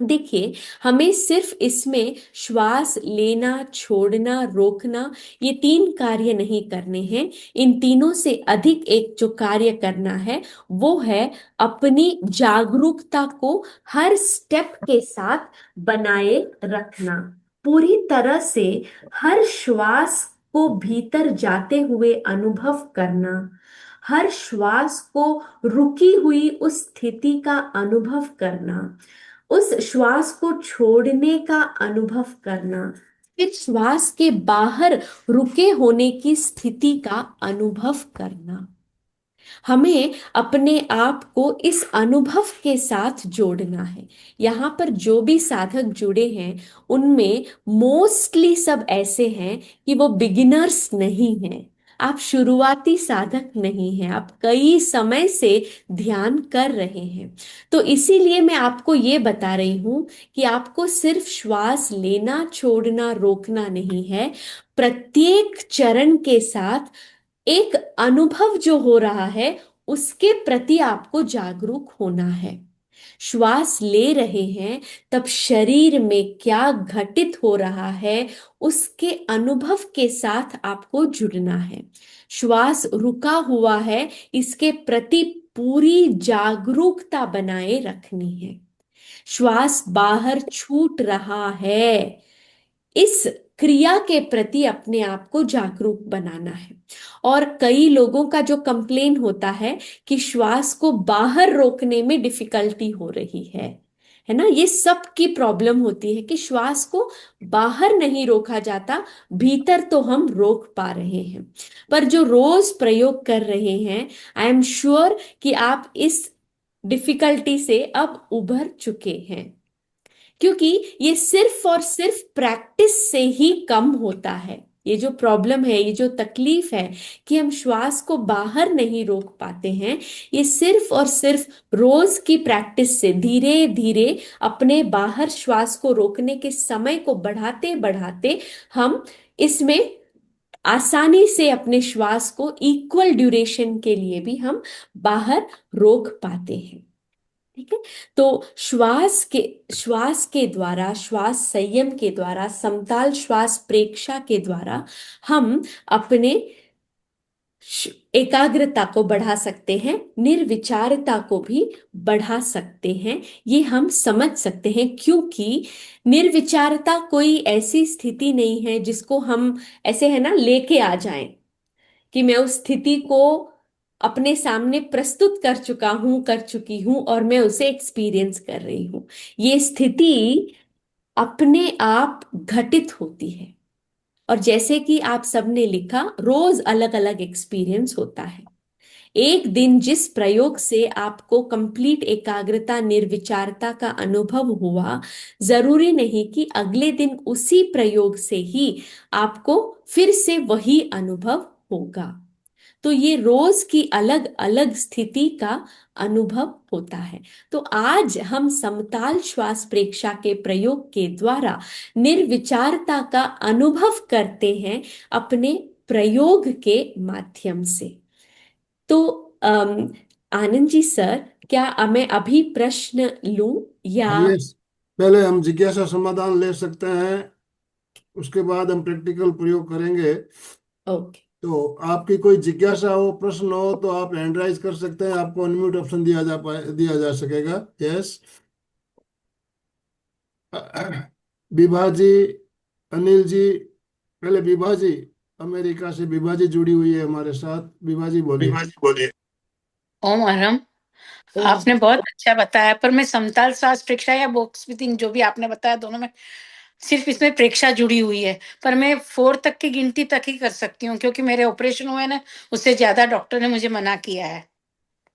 देखिए, हमें सिर्फ इसमें श्वास लेना, छोड़ना, रोकना, ये 3 कार्य नहीं करने हैं। इन तीनों से अधिक एक जो कार्य करना है वो है अपनी जागरूकता को हर स्टेप के साथ बनाए रखना, पूरी तरह से हर श्वास को भीतर जाते हुए अनुभव करना, हर श्वास को रुकी हुई उस स्थिति का अनुभव करना, उस श्वास को छोड़ने का अनुभव करना, फिर श्वास के बाहर रुके होने की स्थिति का अनुभव करना। हमें अपने आप को इस अनुभव के साथ जोड़ना है। यहाँ पर जो भी साधक जुड़े हैं उनमें मोस्टली सब ऐसे हैं कि वो बिगिनर्स नहीं हैं, आप शुरुआती साधक नहीं हैं, आप कई समय से ध्यान कर रहे हैं। तो इसीलिए मैं आपको ये बता रही हूं कि आपको सिर्फ श्वास लेना, छोड़ना, रोकना नहीं है, प्रत्येक चरण के साथ एक अनुभव जो हो रहा है उसके प्रति आपको जागरूक होना है। श्वास ले रहे हैं तब शरीर में क्या घटित हो रहा है उसके अनुभव के साथ आपको जुड़ना है। श्वास रुका हुआ है इसके प्रति पूरी जागरूकता बनाए रखनी है। श्वास बाहर छूट रहा है, इस क्रिया के प्रति अपने आप को जागरूक बनाना है। और कई लोगों का जो कंप्लेन होता है कि श्वास को बाहर रोकने में डिफिकल्टी हो रही है ना, ये सब की प्रॉब्लम होती है कि श्वास को बाहर नहीं रोका जाता, भीतर तो हम रोक पा रहे हैं। पर जो रोज प्रयोग कर रहे हैं, आई एम श्योर कि आप इस डिफिकल्टी से अब उभर चुके हैं, क्योंकि ये सिर्फ और सिर्फ प्रैक्टिस से ही कम होता है। ये जो प्रॉब्लम है, ये जो तकलीफ है कि हम श्वास को बाहर नहीं रोक पाते हैं, ये सिर्फ और सिर्फ रोज की प्रैक्टिस से धीरे धीरे अपने बाहर श्वास को रोकने के समय को बढ़ाते बढ़ाते हम इसमें आसानी से अपने श्वास को इक्वल ड्यूरेशन के लिए भी हम बाहर रोक पाते हैं। ठीक है, तो श्वास के द्वारा, श्वास संयम के द्वारा, समताल श्वास प्रेक्षा के द्वारा हम अपने एकाग्रता को बढ़ा सकते हैं, निर्विचारता को भी बढ़ा सकते हैं। ये हम समझ सकते हैं क्योंकि निर्विचारता कोई ऐसी स्थिति नहीं है जिसको हम ऐसे है ना लेके आ जाएं कि मैं उस स्थिति को अपने सामने प्रस्तुत कर चुका हूं, कर चुकी हूं और मैं उसे एक्सपीरियंस कर रही हूं। ये स्थिति अपने आप घटित होती है और जैसे कि आप सबने लिखा, रोज अलग अलग एक्सपीरियंस होता है। एक दिन जिस प्रयोग से आपको कंप्लीट एकाग्रता, निर्विचारता का अनुभव हुआ, जरूरी नहीं कि अगले दिन उसी प्रयोग से ही आपको फिर से वही अनुभव होगा। तो ये रोज की अलग अलग स्थिति का अनुभव होता है। तो आज हम समताल श्वास प्रेक्षा के प्रयोग के द्वारा निर्विचारता का अनुभव करते हैं अपने प्रयोग के माध्यम से। तो आनंद जी सर, क्या मैं अभी प्रश्न लूं या? यस, पहले हम जिज्ञासा समाधान ले सकते हैं, उसके बाद हम प्रैक्टिकल प्रयोग करेंगे। ओके, तो आपकी कोई जिज्ञासा हो, प्रश्न हो तो आप हैंड राइज कर सकते हैं, आपको अनम्यूट ऑप्शन दिया जा सकेगा। यस, विभा जी, अनिल जी, पहले विभा जी, अमेरिका से विभा जी जुड़ी हुई है हमारे साथ। विभा जी बोलिए। ओम अरहम, आपने बहुत अच्छा बताया, पर मैं समताल श्वास प्रेक्षा या बॉक्स ब्रीथिंग जो भी आपने बताया, दोनों में सिर्फ इसमें प्रेक्षा जुड़ी हुई है। पर मैं 4 तक की गिनती तक ही कर सकती हूँ क्योंकि मेरे ऑपरेशन हुए ना, उससे ज्यादा डॉक्टर ने मुझे मना किया है।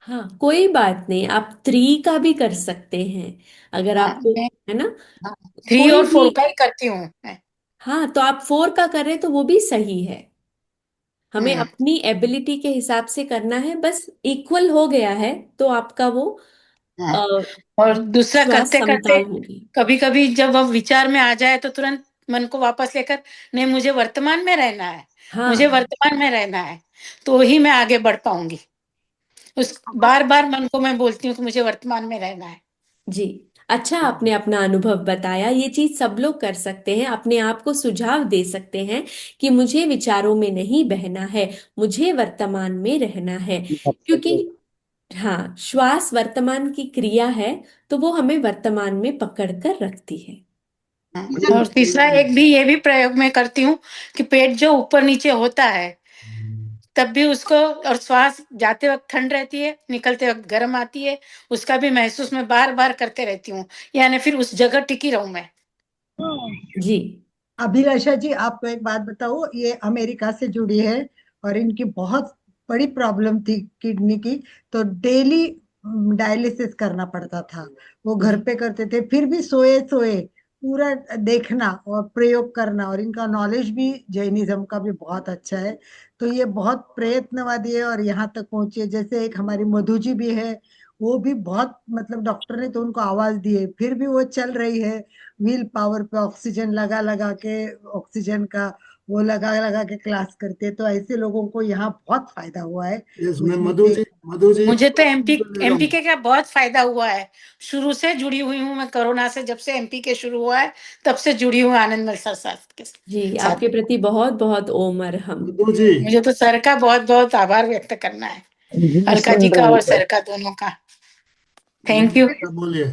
हाँ, कोई बात नहीं, आप 3 का भी कर सकते हैं अगर हाँ आपको, मैं है ना, 3 और 4 कोई भी। का ही करती हूँ मैं। हाँ, तो आप 4 का कर रहे हैं तो वो भी सही है। हमें हम्म अपनी एबिलिटी के हिसाब से करना है, बस इक्वल हो गया है तो आपका वो हाँ। अ, और दूसरा श्वास करते करते समताल होगी। कभी कभी जब अब विचार में आ जाए तो तुरंत मन को वापस लेकर, नहीं मुझे वर्तमान में रहना है, मुझे हाँ वर्तमान में रहना है, तो ही मैं आगे बढ़ पाऊंगी। उस बार बार मन को मैं बोलती हूँ कि मुझे वर्तमान में रहना है। जी। अच्छा, आपने अपना अनुभव बताया, ये चीज सब लोग कर सकते हैं, अपने आप को सुझाव दे सकते हैं कि मुझे विचारों में नहीं बहना है, मुझे वर्तमान में रहना है। क्योंकि हाँ, श्वास वर्तमान की क्रिया है, तो वो हमें वर्तमान में पकड़ कर रखती है। और तीसरा एक भी ये भी प्रयोग में करती हूँ कि पेट जो ऊपर नीचे होता है तब भी उसको, और श्वास जाते वक्त ठंड रहती है, निकलते वक्त गर्म आती है, उसका भी महसूस मैं बार बार करते रहती हूँ, यानी फिर उस जगह टिकी रहूं मैं। जी अभिलाषा जी, आपको एक बात बताओ, ये अमेरिका से जुड़ी है और इनकी बहुत बड़ी प्रॉब्लम थी किडनी की। तो डेली डायलिसिस करना पड़ता था। वो घर जी पे करते थे, फिर भी सोए सोए पूरा देखना और प्रयोग करना, और इनका नॉलेज भी जैनिज्म का भी बहुत अच्छा है। तो ये बहुत प्रयत्नवादी है और यहाँ तक पहुंचे। जैसे एक हमारी मधु जी भी है, वो भी बहुत, मतलब डॉक्टर ने तो उनको आवाज दी है, फिर भी वो चल रही है व्हील पावर पे, ऑक्सीजन लगा लगा के, ऑक्सीजन का वो लगा लगा के क्लास करते हैं। तो ऐसे लोगों को यहाँ बहुत फायदा हुआ है यस, मैं उसमें मधु से। जी, मधु जी मुझे तो एमपी ले रहा हूँ। एमपी के का बहुत फायदा हुआ है। शुरू से जुड़ी हुई हूँ मैं, कोरोना से जब से एमपी के शुरू हुआ है तब से जुड़ी हूँ आनंद मल्सर सर के जी, साथ। आपके प्रति बहुत बहुत ओमर हम। मधु जी, मुझे तो सर का बहुत बहुत आभार व्यक्त करना है, अलका जी का और सर का, दोनों का। Thank you. क्या बोलिए।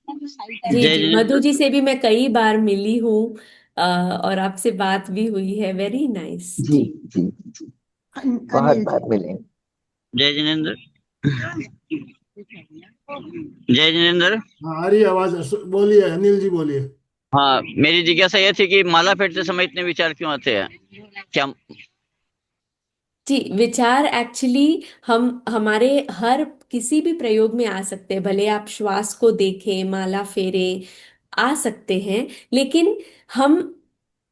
जी जय जी, जिनेन्द्र। मधु जी से भी मैं कई बार मिली हूँ, और आपसे बात भी हुई है, वेरी नाइस जी जी। जी। बहुत अनिल जी। बार मिले। जय जिनेन्द्र। जय जिनेन्द्र। हाँ, आ रही है आवाज, बोलिए अनिल जी, बोलिए। हाँ, मेरी जिज्ञासा यह थी कि माला फेरते समय इतने विचार क्यों आते हैं? क्या? जी, विचार एक्चुअली हम हमारे हर किसी भी प्रयोग में आ सकते हैं, भले आप श्वास को देखें, माला फेरें, आ सकते हैं, लेकिन हम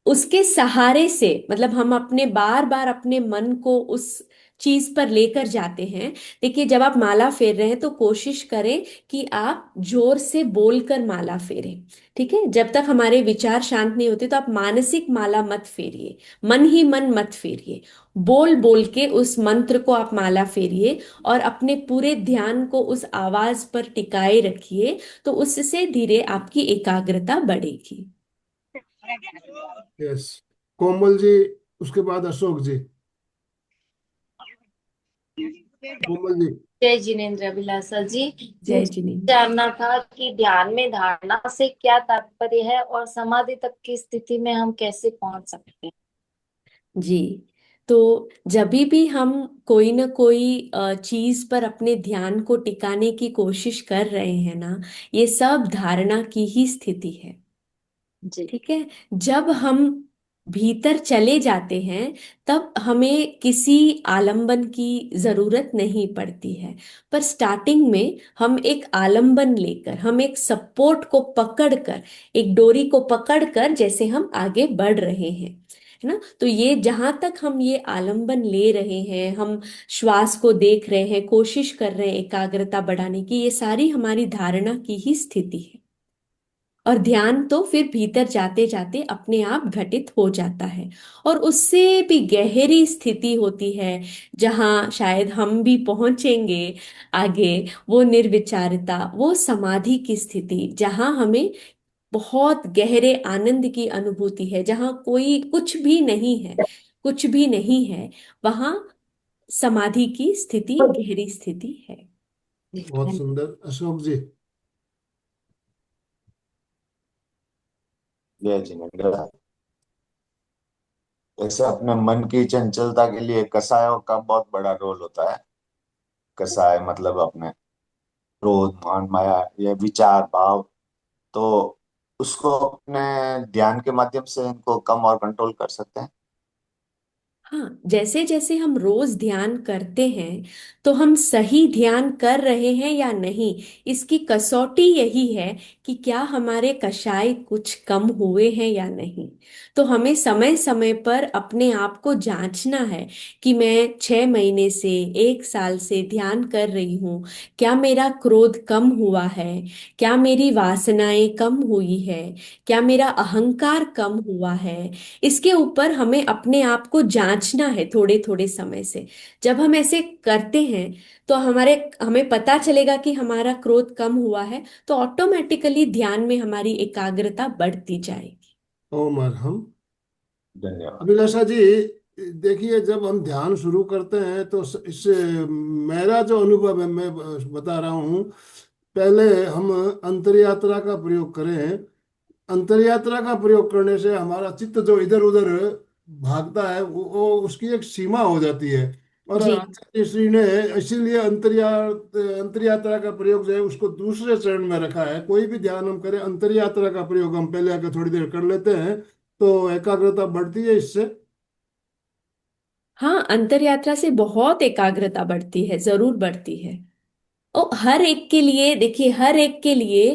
उसके सहारे से, मतलब हम अपने बार बार अपने मन को उस चीज पर लेकर जाते हैं। देखिए, जब आप माला फेर रहे हैं तो कोशिश करें कि आप जोर से बोलकर माला फेरें। ठीक है, जब तक हमारे विचार शांत नहीं होते तो आप मानसिक माला मत फेरिए, मन ही मन मत फेरिए, बोल बोल के उस मंत्र को आप माला फेरिए और अपने पूरे ध्यान को उस आवाज पर टिकाए रखिए, तो उससे धीरे आपकी एकाग्रता बढ़ेगी। यस, कोमल जी, उसके बाद अशोक जी। कोमल जी। जय जिनेन्द्र अभिलाषा जी। जय मुझे जिनेन्द्र। जानना था कि ध्यान में धारणा से क्या तात्पर्य है और समाधि तक की स्थिति में हम कैसे पहुंच सकते हैं? जी, तो जब भी हम कोई ना कोई चीज पर अपने ध्यान को टिकाने की कोशिश कर रहे हैं ना, ये सब धारणा की ही स्थिति है। जी। ठीक है, जब हम भीतर चले जाते हैं तब हमें किसी आलंबन की जरूरत नहीं पड़ती है, पर स्टार्टिंग में हम एक आलंबन लेकर, हम एक सपोर्ट को पकड़कर, एक डोरी को पकड़कर जैसे हम आगे बढ़ रहे हैं, है ना, तो ये जहां तक हम ये आलंबन ले रहे हैं, हम श्वास को देख रहे हैं, कोशिश कर रहे हैं एकाग्रता बढ़ाने की, ये सारी हमारी धारणा की ही स्थिति है। और ध्यान तो फिर भीतर जाते जाते अपने आप घटित हो जाता है, और उससे भी गहरी स्थिति होती है जहाँ शायद हम भी पहुंचेंगे आगे, वो निर्विचारता, वो समाधि की स्थिति जहाँ हमें बहुत गहरे आनंद की अनुभूति है, जहाँ कोई कुछ भी नहीं है, कुछ भी नहीं है, वहाँ समाधि की स्थिति, गहरी स्थिति है। बहुत सुंदर, अशोक जी। जय जिनेन्द्र। जैसे अपने मन की चंचलता के लिए कषायों का बहुत बड़ा रोल होता है। कषाय मतलब अपने क्रोध, मान, माया, ये विचार भाव, तो उसको अपने ध्यान के माध्यम से इनको कम और कंट्रोल कर सकते हैं। हाँ, जैसे जैसे हम रोज ध्यान करते हैं तो हम सही ध्यान कर रहे हैं या नहीं, इसकी कसौटी यही है कि क्या हमारे कषाय कुछ कम हुए हैं या नहीं। तो हमें समय समय पर अपने आप को जांचना है कि मैं 6 महीने से 1 साल से ध्यान कर रही हूँ, क्या मेरा क्रोध कम हुआ है, क्या मेरी वासनाएं कम हुई है, क्या मेरा अहंकार कम हुआ है। इसके ऊपर हमें अपने आप को जांचना है थोड़े थोड़े समय से। जब हम ऐसे करते हैं तो हमें पता चलेगा कि हमारा क्रोध कम हुआ है, तो ऑटोमेटिकली ध्यान में हमारी एकाग्रता बढ़ती जाएगी। ओम अर्हम। धन्यवाद। अभिलाषा जी, देखिए, जब हम ध्यान शुरू करते हैं तो इससे मेरा जो अनुभव है मैं बता रहा हूँ। पहले हम अंतर यात्रा का प्रयोग करें। अंतर यात्रा का प्रयोग करने से हमारा चित्त जो इधर उधर भागता है वो उसकी एक सीमा हो जाती है। और जी। आचार्य श्री ने इसीलिए अंतर यात्रा का प्रयोग जो है उसको दूसरे चरण में रखा है। कोई भी ध्यान हम करें, अंतर यात्रा का प्रयोग हम पहले आकर थोड़ी देर कर लेते हैं तो एकाग्रता बढ़ती है इससे। हाँ, अंतर यात्रा से बहुत एकाग्रता बढ़ती है, जरूर बढ़ती है। ओ, हर एक के लिए देखिए, हर एक के लिए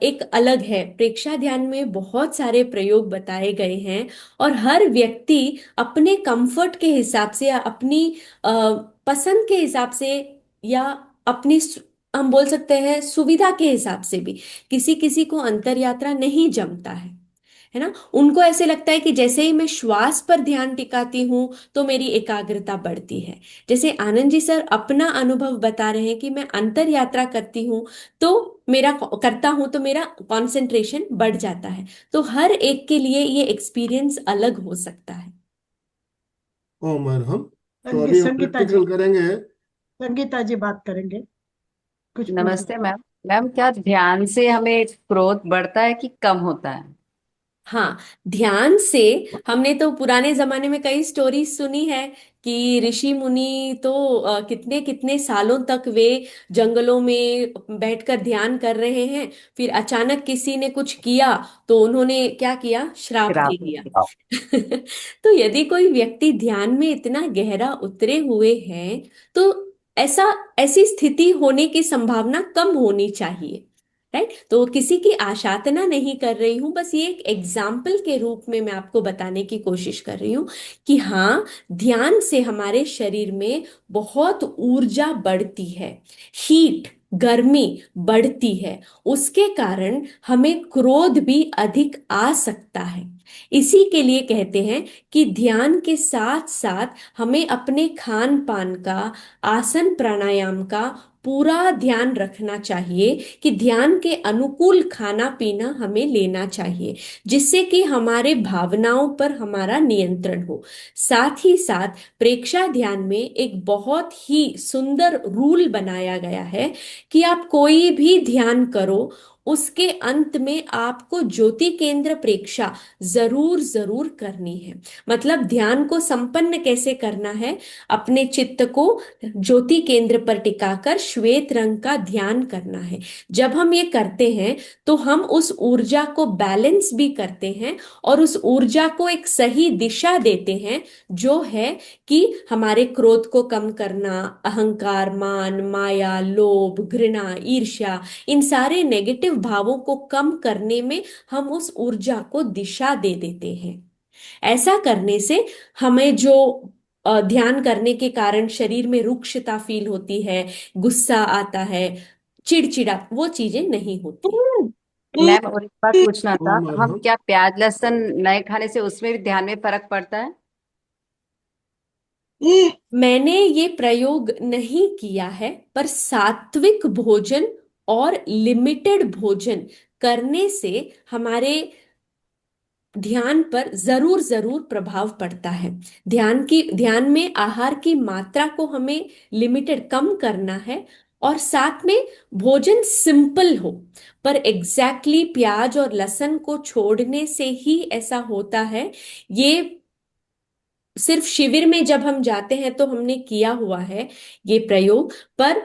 एक अलग है। प्रेक्षा ध्यान में बहुत सारे प्रयोग बताए गए हैं और हर व्यक्ति अपने कंफर्ट के हिसाब से या अपनी अ, पसंद के हिसाब से या अपनी हम बोल सकते हैं सुविधा के हिसाब से भी, किसी किसी को अंतर यात्रा नहीं जमता है ना। उनको ऐसे लगता है कि जैसे ही मैं श्वास पर ध्यान टिकाती हूँ तो मेरी एकाग्रता बढ़ती है। जैसे आनंद जी सर अपना अनुभव बता रहे हैं कि मैं अंतर यात्रा करती हूँ तो मेरा कंसंट्रेशन बढ़ जाता है। तो हर एक के लिए ये एक्सपीरियंस अलग हो सकता है। ओम अर्हम। तो अभी हम संगीता जी, प्रैक्टिकल करेंगे। संगीता जी बात करेंगे, कुछ पूछना। नमस्ते मैम। मैम, क्या ध्यान से हमें क्रोध बढ़ता है कि कम होता है? हाँ, ध्यान से हमने तो पुराने जमाने में कई स्टोरीज सुनी है कि ऋषि मुनि तो कितने कितने सालों तक वे जंगलों में बैठकर ध्यान कर रहे हैं, फिर अचानक किसी ने कुछ किया तो उन्होंने क्या किया, श्राप फिर दे आप दिया। तो यदि कोई व्यक्ति ध्यान में इतना गहरा उतरे हुए हैं तो ऐसा ऐसी स्थिति होने की संभावना कम होनी चाहिए। राइट, तो किसी की आशातना नहीं कर रही हूं, बस ये एक एग्जाम्पल के रूप में मैं आपको बताने की कोशिश कर रही हूं कि हाँ, ध्यान से हमारे शरीर में बहुत ऊर्जा बढ़ती है, हीट गर्मी बढ़ती है। उसके कारण हमें क्रोध भी अधिक आ सकता है। इसी के लिए कहते हैं कि ध्यान के साथ साथ हमें अपने खान पान का, आसन प्राणायाम का पूरा ध्यान रखना चाहिए कि ध्यान के अनुकूल खाना पीना हमें लेना चाहिए, जिससे कि हमारे भावनाओं पर हमारा नियंत्रण हो। साथ ही साथ प्रेक्षा ध्यान में एक बहुत ही सुंदर रूल बनाया गया है कि आप कोई भी ध्यान करो, उसके अंत में आपको ज्योति केंद्र प्रेक्षा जरूर जरूर करनी है। मतलब ध्यान को संपन्न कैसे करना है, अपने चित्त को ज्योति केंद्र पर टिकाकर श्वेत रंग का ध्यान करना है। जब हम ये करते हैं तो हम उस ऊर्जा को बैलेंस भी करते हैं और उस ऊर्जा को एक सही दिशा देते हैं, जो है कि हमारे क्रोध को कम करना, अहंकार, मान, माया, लोभ, घृणा, ईर्ष्या, इन सारे नेगेटिव भावों को कम करने में हम उस ऊर्जा को दिशा दे देते हैं। ऐसा करने से हमें जो ध्यान करने के कारण शरीर में रुक्षता फील होती है, गुस्सा आता है, चिड़चिड़ा, वो चीजें नहीं होती। मैम, और एक बात पूछना था, ओम हम अर्हम। क्या प्याज लहसुन नहीं खाने से उसमें भी ध्यान में फर्क पड़ता है? मैंने ये प्रयोग नहीं किया है, पर सात्विक भोजन और लिमिटेड भोजन करने से हमारे ध्यान पर जरूर जरूर प्रभाव पड़ता है। ध्यान में आहार की मात्रा को हमें लिमिटेड कम करना है और साथ में भोजन सिंपल हो। पर एग्जैक्टली प्याज और लहसुन को छोड़ने से ही ऐसा होता है, ये सिर्फ शिविर में जब हम जाते हैं तो हमने किया हुआ है ये प्रयोग। पर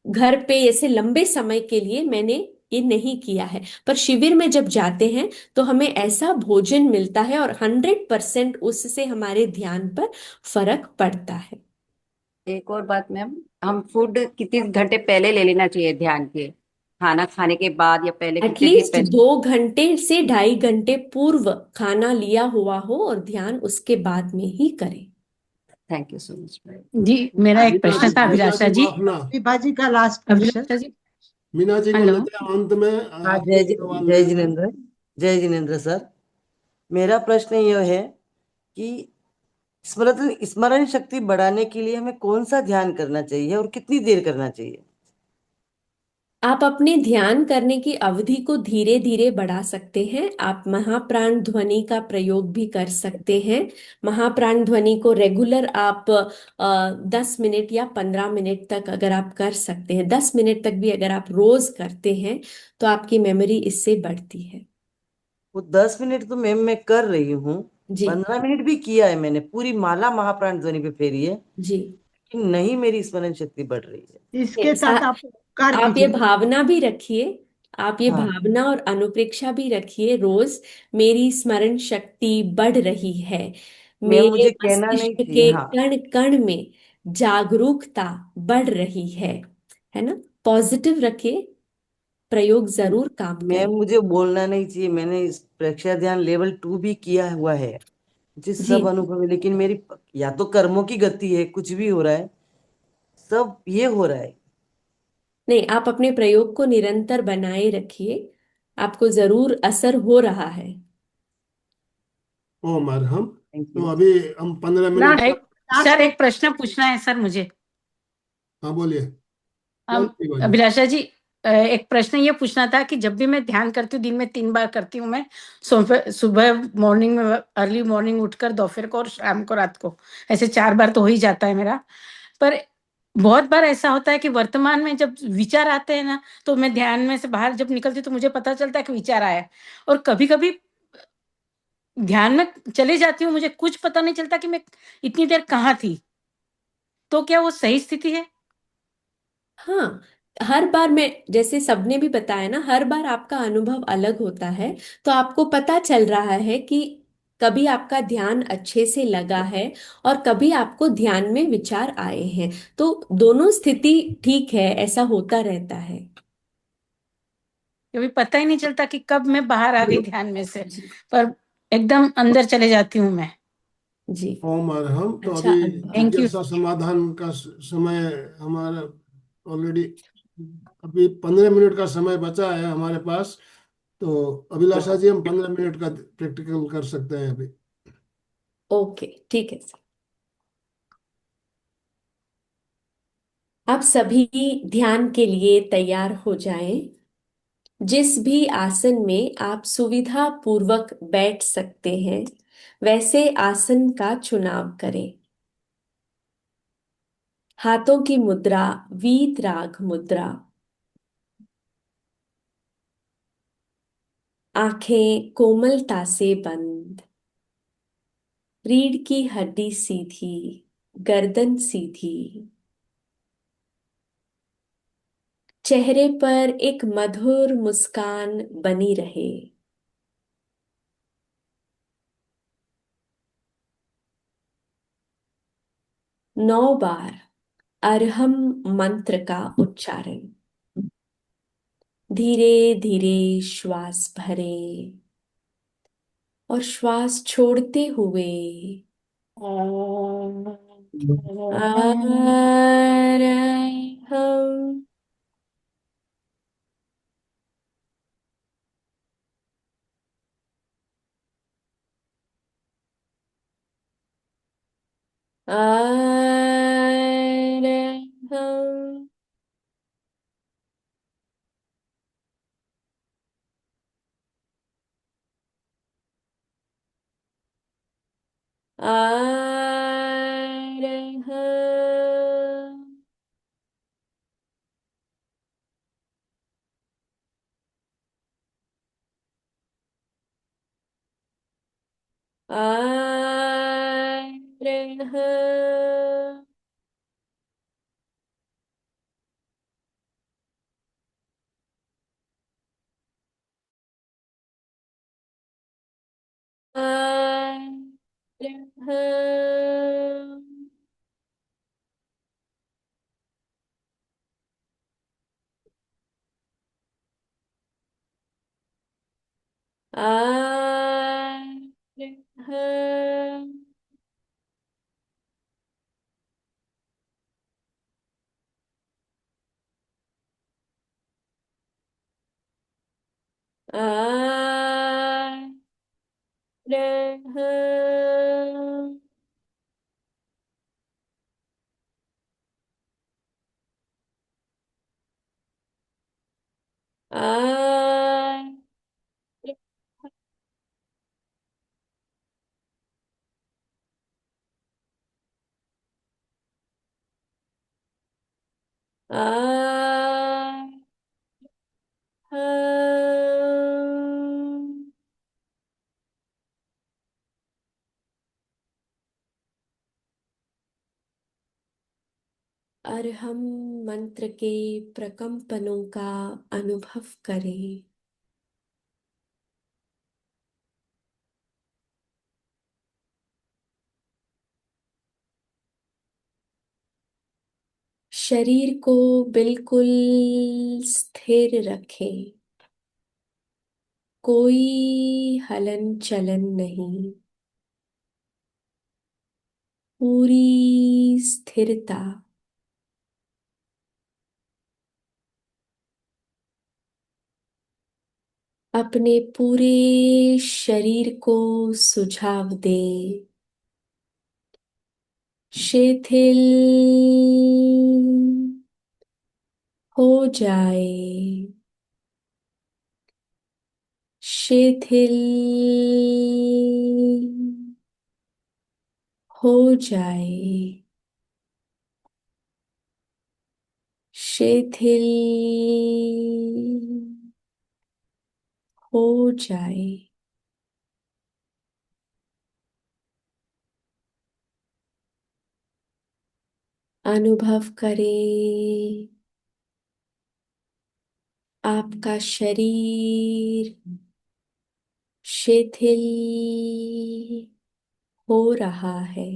घर पे ऐसे लंबे समय के लिए मैंने ये नहीं किया है। पर शिविर में जब जाते हैं तो हमें ऐसा भोजन मिलता है और 100% उससे हमारे ध्यान पर फर्क पड़ता है। एक और बात मैम, हम फूड कितने घंटे पहले ले लेना चाहिए ध्यान के? खाना खाने के बाद या पहले, कितने देर एटलीस्ट पहले? 2 घंटे से 2.5 घंटे पूर्व खाना लिया हुआ हो और ध्यान उसके बाद में ही करें। Thank you so much. जी, मेरा एक मीना प्रश्न जी, था मीना अभिलाषा जी जी। माफना, विभा जी का लास्ट क्वेश्चन। अभिलाषा जी, मीना जी को हेलो। लेते हैं अंत में। हाँ, आपके सवाल जय लेते हैं। जिनेन्द्र। जय जिनेन्द्र सर। मेरा प्रश्न यह है कि स्मरण स्मरण शक्ति बढ़ाने के लिए हमें कौन सा ध्यान करना चाहिए और कितनी देर करना चाहिए? आप अपने ध्यान करने की अवधि को धीरे धीरे बढ़ा सकते हैं। आप महाप्राण ध्वनि का प्रयोग भी कर सकते हैं। महाप्राण ध्वनि को रेगुलर आप 10 मिनट या 15 मिनट तक अगर आप कर सकते हैं, 10 मिनट तक भी अगर आप रोज करते हैं तो आपकी मेमोरी इससे बढ़ती है। वो 10 मिनट तो मैम मैं कर रही हूँ। जी 15 मिनट भी किया है मैंने, पूरी माला महाप्राण ध्वनि पे फेरी है, जी। लेकिन नहीं मेरी स्मरण शक्ति बढ़ रही है। इसके सा- साथ आप उपकार आप ये कीजिए। भावना भी रखिए, आप ये हाँ भावना और अनुप्रेक्षा भी रखिए रोज, मेरी स्मरण शक्ति बढ़ रही है, मैम, मेरे मुझे कहना नहीं मस्तिष्क चाहिए। के हाँ कण कण में जागरूकता बढ़ रही है ना। पॉजिटिव रखिए, प्रयोग जरूर काम मैम, करे। मुझे बोलना नहीं चाहिए। मैंने इस प्रेक्षा ध्यान लेवल 2 भी किया हुआ है, मुझे जी सब अनुभव है, लेकिन मेरी या तो कर्मों की गति है, कुछ भी हो रहा है, सब ये हो रहा है। नहीं, आप अपने प्रयोग को निरंतर बनाए रखिए, आपको जरूर असर हो रहा है। ओम अरहम। थैंक तो यू। अभी हम 15 मिनट का। एक सर, एक प्रश्न पूछना है सर मुझे। हाँ बोलिए। हम जल्दी बोलिए। अभिलाषा जी, एक प्रश्न ये पूछना था कि जब भी मैं ध्यान करती हूँ, दिन में 3 बार करती हूँ मैं। सुबह सुबह मॉर्निंग में, अर्ली मॉर्निंग उठकर, दोपहर को और शाम को, रात को। ऐसे 4 बार तो हो ही जाता है मेरा। पर बहुत बार ऐसा होता है कि वर्तमान में जब विचार आते हैं ना, तो मैं ध्यान में से बाहर जब निकलती हूँ तो मुझे पता चलता है कि विचार आया है। और कभी कभी ध्यान में चले जाती हूँ, मुझे कुछ पता नहीं चलता कि मैं इतनी देर कहाँ थी। तो क्या वो सही स्थिति है? हाँ, हर बार मैं, जैसे सबने भी बताया ना, हर बार आपका अनुभव अलग होता है। तो आपको पता चल रहा है कि कभी आपका ध्यान अच्छे से लगा है और कभी आपको ध्यान में विचार आए हैं। तो दोनों स्थिति ठीक है, ऐसा होता रहता है। कभी पता ही नहीं चलता कि कब मैं बाहर आ गई ध्यान में से, जी पर एकदम अंदर चले जाती हूँ मैं। जी। ओम अरहम। तो अच्छा अभी अनुभव। Thank you. जिज्ञासा समाधान का समय हमारा ऑलरेडी, अभी 15 मिनट का समय बचा है हमारे पास। तो अभिलाषा जी, हम 15 मिनट का प्रैक्टिकल कर सकते हैं अभी। ओके, ठीक है सर। आप सभी ध्यान के लिए तैयार हो जाएं। जिस भी आसन में आप सुविधा पूर्वक बैठ सकते हैं, वैसे आसन का चुनाव करें। हाथों की मुद्रा वीतराग मुद्रा, आंखें कोमलता से बंद, रीढ़ की हड्डी सीधी, गर्दन सीधी, चेहरे पर एक मधुर मुस्कान बनी रहे। 9 बार अरहम मंत्र का उच्चारण। धीरे धीरे श्वास भरें और श्वास छोड़ते हुए अरहम। अरहम। अरहम। अरहम। अर्हम मंत्र के प्रकंपनों का अनुभव करें। शरीर को बिल्कुल स्थिर रखें, कोई हलन चलन नहीं, पूरी स्थिरता। अपने पूरे शरीर को सुझाव दें, शिथिल हो जाए, शिथिल हो जाए, शिथिल हो जाए। अनुभव करें आपका शरीर शिथिल हो रहा है।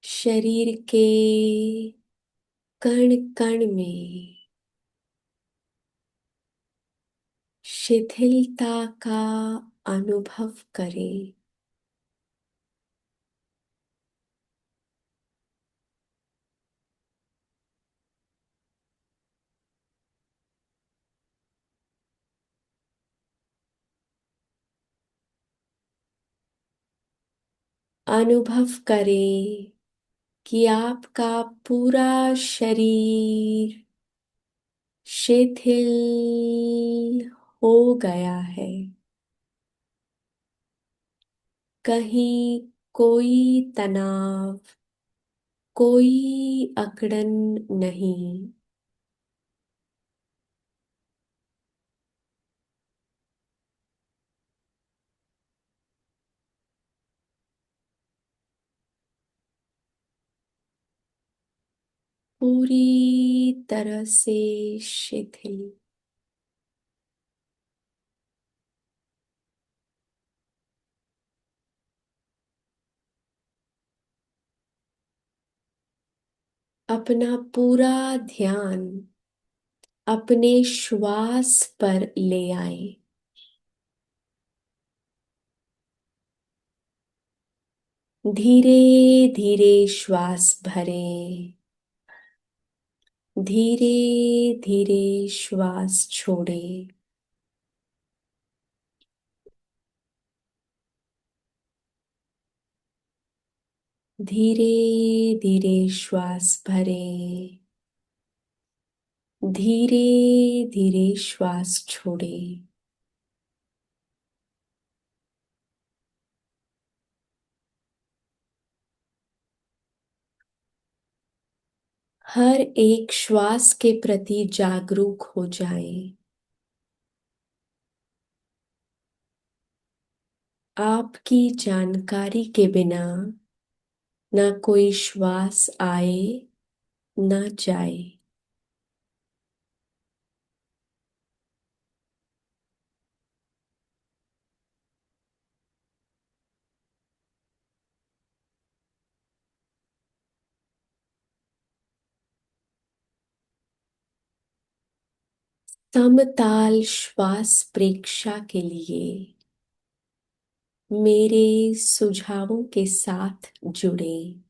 शरीर के कण कण में शिथिलता का अनुभव करें। अनुभव करें कि आपका पूरा शरीर शिथिल हो गया है। कहीं कोई तनाव, कोई अकड़न नहीं। पूरी तरह से शिथिल। अपना पूरा ध्यान अपने श्वास पर ले आए। धीरे धीरे श्वास भरें, धीरे धीरे श्वास छोड़ें। धीरे धीरे श्वास भरें, धीरे धीरे श्वास छोड़ें। हर एक श्वास के प्रति जागरूक हो जाएं। आपकी जानकारी के बिना ना कोई श्वास आए ना जाए। समताल श्वास प्रेक्षा के लिए मेरे सुझावों के साथ जुड़े।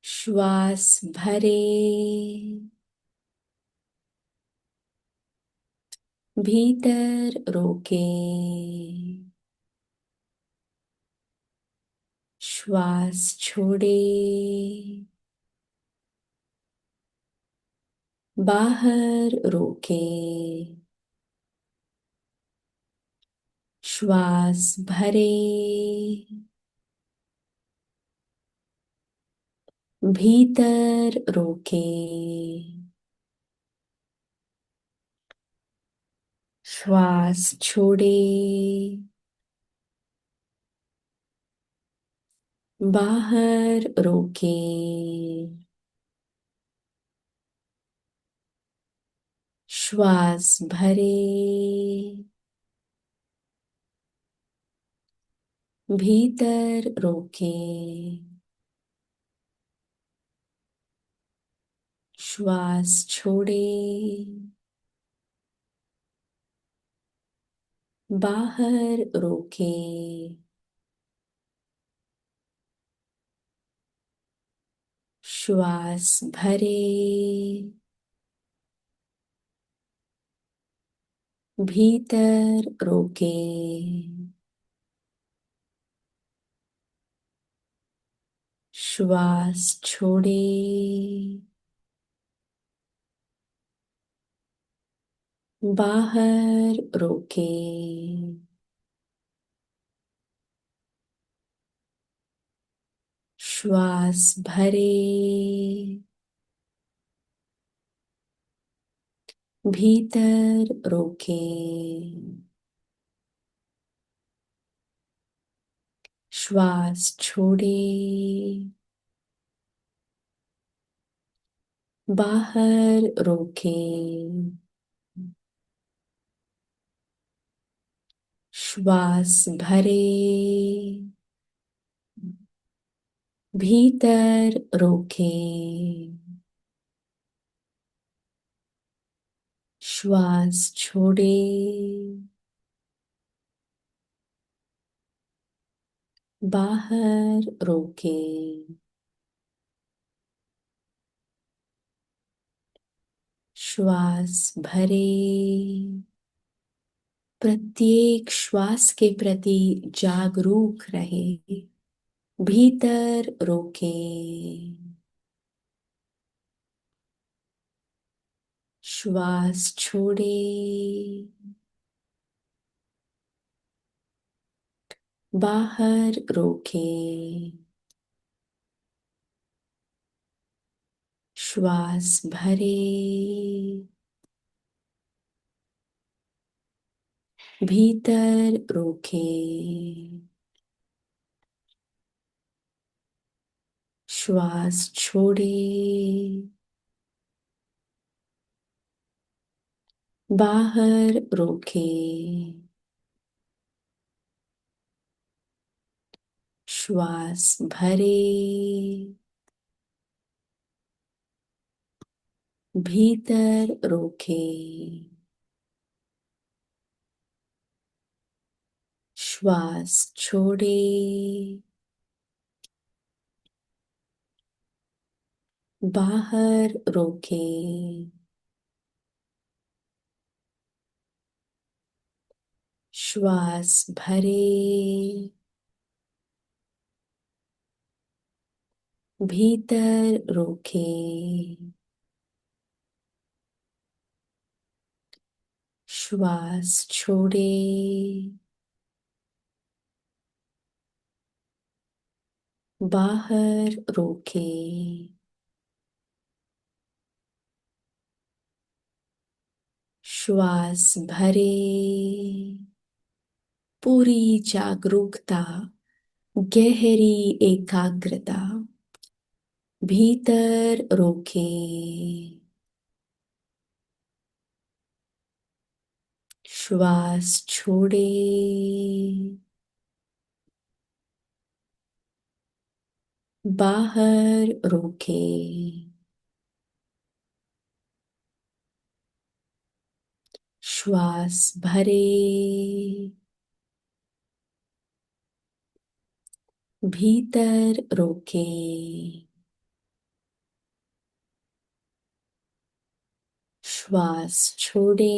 श्वास भरे, भीतर रोके, श्वास छोड़े, बाहर रोके। श्वास भरे, भीतर रोके, श्वास छोड़े, बाहर रोके। श्वास भरे, भीतर रोके, श्वास छोड़े, बाहर रोके। श्वास भरे, भीतर रोके। श्वास छोड़े, बाहर रोके। श्वास भरे, भीतर रोके। श्वास छोड़े, बाहर रोके। श्वास भरे, भीतर रोके। श्वास छोड़े, बाहर रोके। श्वास भरे, प्रत्येक श्वास के प्रति जागरूक रहे। भीतर रोके। श्वास छोड़े, बाहर रोके। श्वास भरे, भीतर रोके। श्वास छोड़े, बाहर रोके। श्वास भरे, भीतर रोके। श्वास छोड़े, बाहर रोके। श्वास भरे, भीतर रोके। श्वास छोड़े, बाहर रोके। श्वास भरे, पूरी जागरूकता, गहरी एकाग्रता। भीतर रोके। श्वास छोड़े, बाहर रोके। श्वास भरे, भीतर रोके, श्वास छोड़े,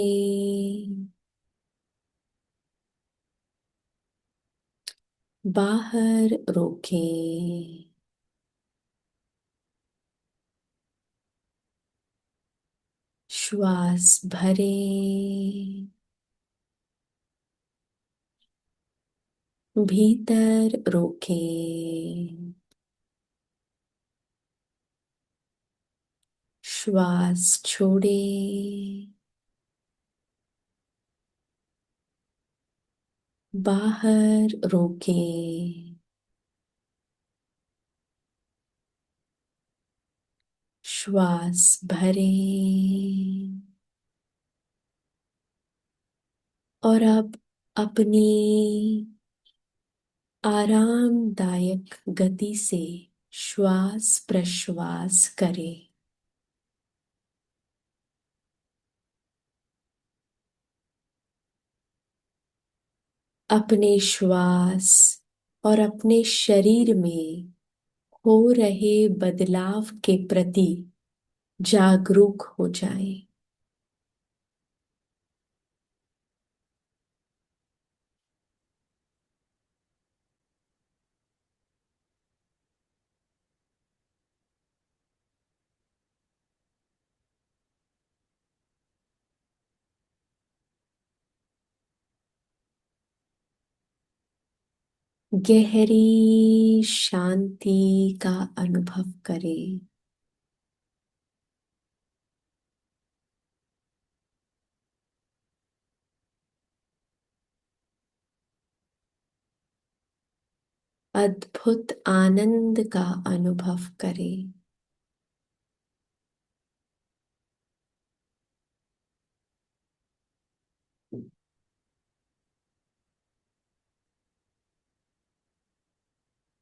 बाहर रोके, श्वास भरे, भीतर रोके, श्वास छोड़े, बाहर रोके, श्वास भरे। और अब अपनी आरामदायक गति से श्वास प्रश्वास करें। अपने श्वास और अपने शरीर में हो रहे बदलाव के प्रति जागरूक हो जाएं। गहरी शांति का अनुभव करें। अद्भुत आनंद का अनुभव करें।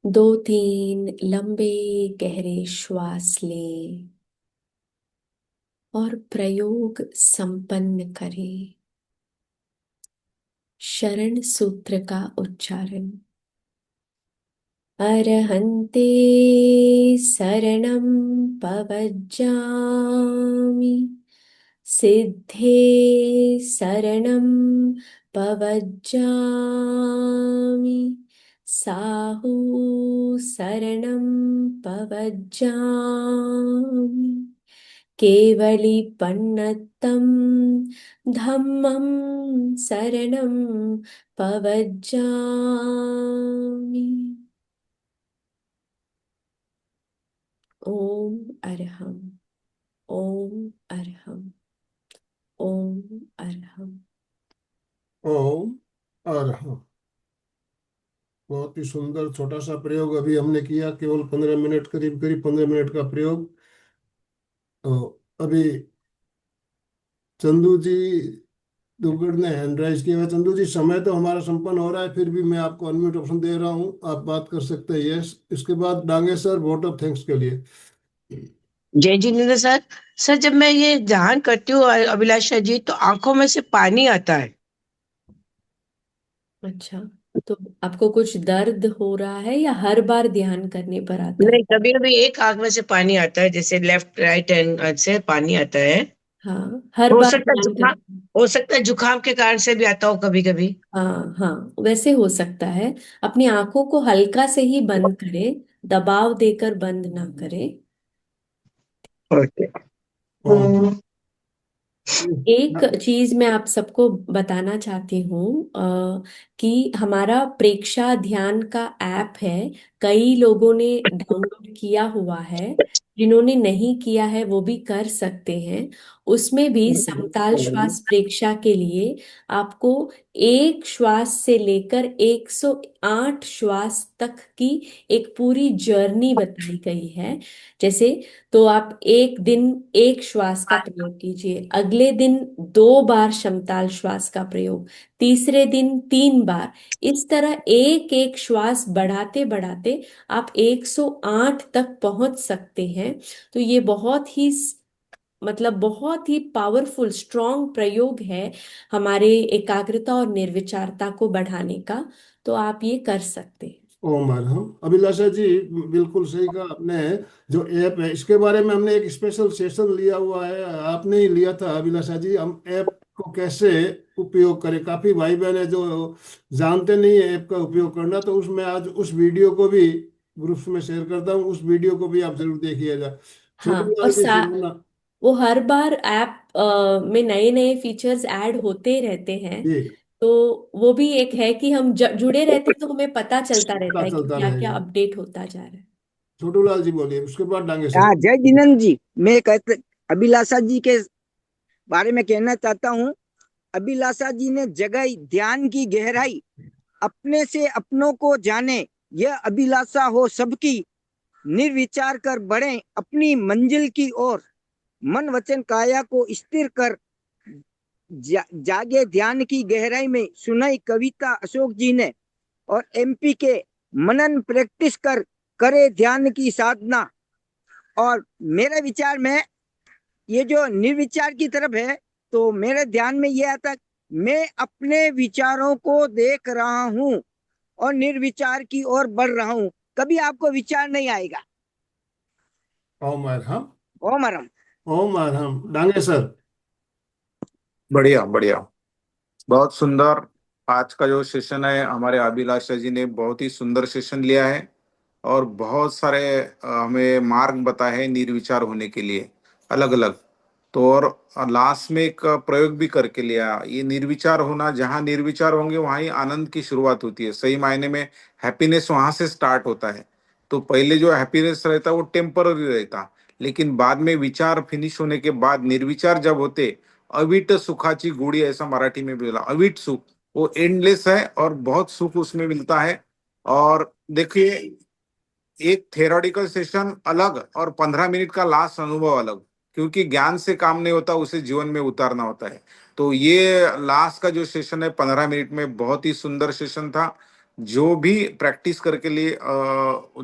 दो तीन लंबे गहरे श्वास लें और प्रयोग संपन्न करें। शरण सूत्र का उच्चारण। अरहन्ते शरणं पवज्जामि, सिद्धे शरणं पवज्जामि, साहु शरणं पवज्जामि, केवलीपन्नतं धम्मं शरणं पवज्जामि। ओम अरहम, ओम अरहम, ओम अरहम। ओम अरहम। बहुत ही सुंदर छोटा सा प्रयोग अभी हमने किया, केवल 15 मिनट, करीब करीब 15 मिनट का प्रयोग। तो अभी चंदू जी दुग्गड़ ने हैंड राइज किया हुआ। चंदू जी, समय तो हमारा संपन्न हो रहा है, फिर भी मैं आपको अनम्यूट ऑप्शन दे रहा हूँ, आप बात कर सकते हैं। यस, इसके बाद Dange sir vote of thanks के लिए। जय जिनेन्द्र सर। सर, जब मैं ये ध्यान करती हूँ अभिलाषा जी, तो आंखों में से पानी आता है। अच्छा, तो आपको कुछ दर्द हो रहा है या हर बार ध्यान करने पर आता है? नहीं, कभी कभी एक आंख में से पानी आता है, जैसे लेफ्ट राइट हैंड से पानी आता है। हाँ, हर हो बार सकता है ध्यान जुकाम, करते हैं। हो सकता है जुकाम के कारण से भी आता हो कभी कभी। हाँ हाँ, वैसे हो सकता है। अपनी आंखों को हल्का से ही बंद करें, दबाव देकर बंद ना करें। ओके। एक चीज मैं आप सबको बताना चाहती हूँ कि हमारा प्रेक्षा ध्यान का ऐप है। कई लोगों ने डाउनलोड किया हुआ है, जिन्होंने नहीं किया है वो भी कर सकते हैं। उसमें भी समताल श्वास प्रेक्षा के लिए आपको एक श्वास से लेकर 108 श्वास तक की एक पूरी जर्नी बताई गई है। जैसे, तो आप एक दिन एक श्वास का प्रयोग कीजिए, अगले दिन 2 बार समताल श्वास का प्रयोग, तीसरे दिन 3 बार। इस तरह एक एक श्वास बढ़ाते बढ़ाते आप 108 तक पहुंच सकते हैं। तो ये बहुत ही मतलब बहुत ही पावरफुल स्ट्रॉन्ग प्रयोग है हमारे एकाग्रता और निर्विचारता को बढ़ाने का। तो आप ये कर सकते हैं। ओम अरहम। अभिलाषा जी, बिल्कुल सही कहा आपने। जो ऐप है इसके बारे में हमने एक स्पेशल सेशन लिया हुआ है, आपने ही लिया था अभिलाषा जी। हम ऐप को कैसे उपयोग करें, काफी भाई बहन है जो जानते नहीं है ऐप का उपयोग करना, तो उसमें आज उस वीडियो को भी ग्रुप्स में शेयर करता हूँ, उस वीडियो को भी आप जरूर देखिएगा। हाँ, छोटू और लाल जी सुनाना वो हर बार ऐप में नए नए फीचर्स ऐड होते रहते हैं। जी, तो वो भी एक है कि हम जुड़े रहते हैं तो हमें पता चलता रहता पता है कि चलता क्या क्या रहेगा। अपडेट होता जा रहा है। छोटू लाल जी बोलिए, उसके बाद डांगे सर। हाँ, जय जिनेन्द्र जी। मैं कहते अभिलाषा जी के बारे में कहना चाहता हूँ। अभिलाषा जी ने जगाई ध्यान की गहराई, अपने से अपनों को जाने, यह अभिलाषा हो सबकी, निर्विचार कर बढ़े अपनी मंजिल की ओर, मन वचन काया को स्थिर कर जागे ध्यान की गहराई में, सुनाई कविता अशोक जी ने। और एमपी के मनन प्रैक्टिस कर करे ध्यान की साधना। और मेरे विचार में ये जो निर्विचार की तरफ है, तो मेरे ध्यान में ये आता, मैं अपने विचारों को देख रहा हूँ और निर्विचार की ओर बढ़ रहा हूँ, कभी आपको विचार नहीं आएगा। ओम अरहम। ओम अरहम। ओम अरहम। डांगे सर। बढ़िया बढ़िया, बहुत सुंदर। आज का जो सेशन है, हमारे अभिलाषा जी ने बहुत ही सुंदर सेशन लिया है और बहुत सारे हमें मार्ग बताए हैं निर्विचार होने के लिए अलग अलग। तो और लास्ट में एक प्रयोग भी करके लिया, ये निर्विचार होना, जहाँ निर्विचार होंगे वहाँ ही आनंद की शुरुआत होती है। सही मायने में हैप्पीनेस वहां से स्टार्ट होता है। तो पहले जो हैप्पीनेस रहता है वो टेम्पररी रहता, लेकिन बाद में विचार फिनिश होने के बाद निर्विचार जब होते, अविट सुखाची गुड़ी, ऐसा मराठी में भी बोला, अविट सुख, वो एंडलेस है और बहुत सुख उसमें मिलता है। और देखिए, एक थेरोटिकल सेशन अलग और 15 मिनट का लास्ट अनुभव अलग, क्योंकि ज्ञान से काम नहीं होता, उसे जीवन में उतारना होता है। तो ये लास्ट का जो सेशन है 15 मिनट में, बहुत ही सुंदर सेशन था। जो भी प्रैक्टिस करके लिए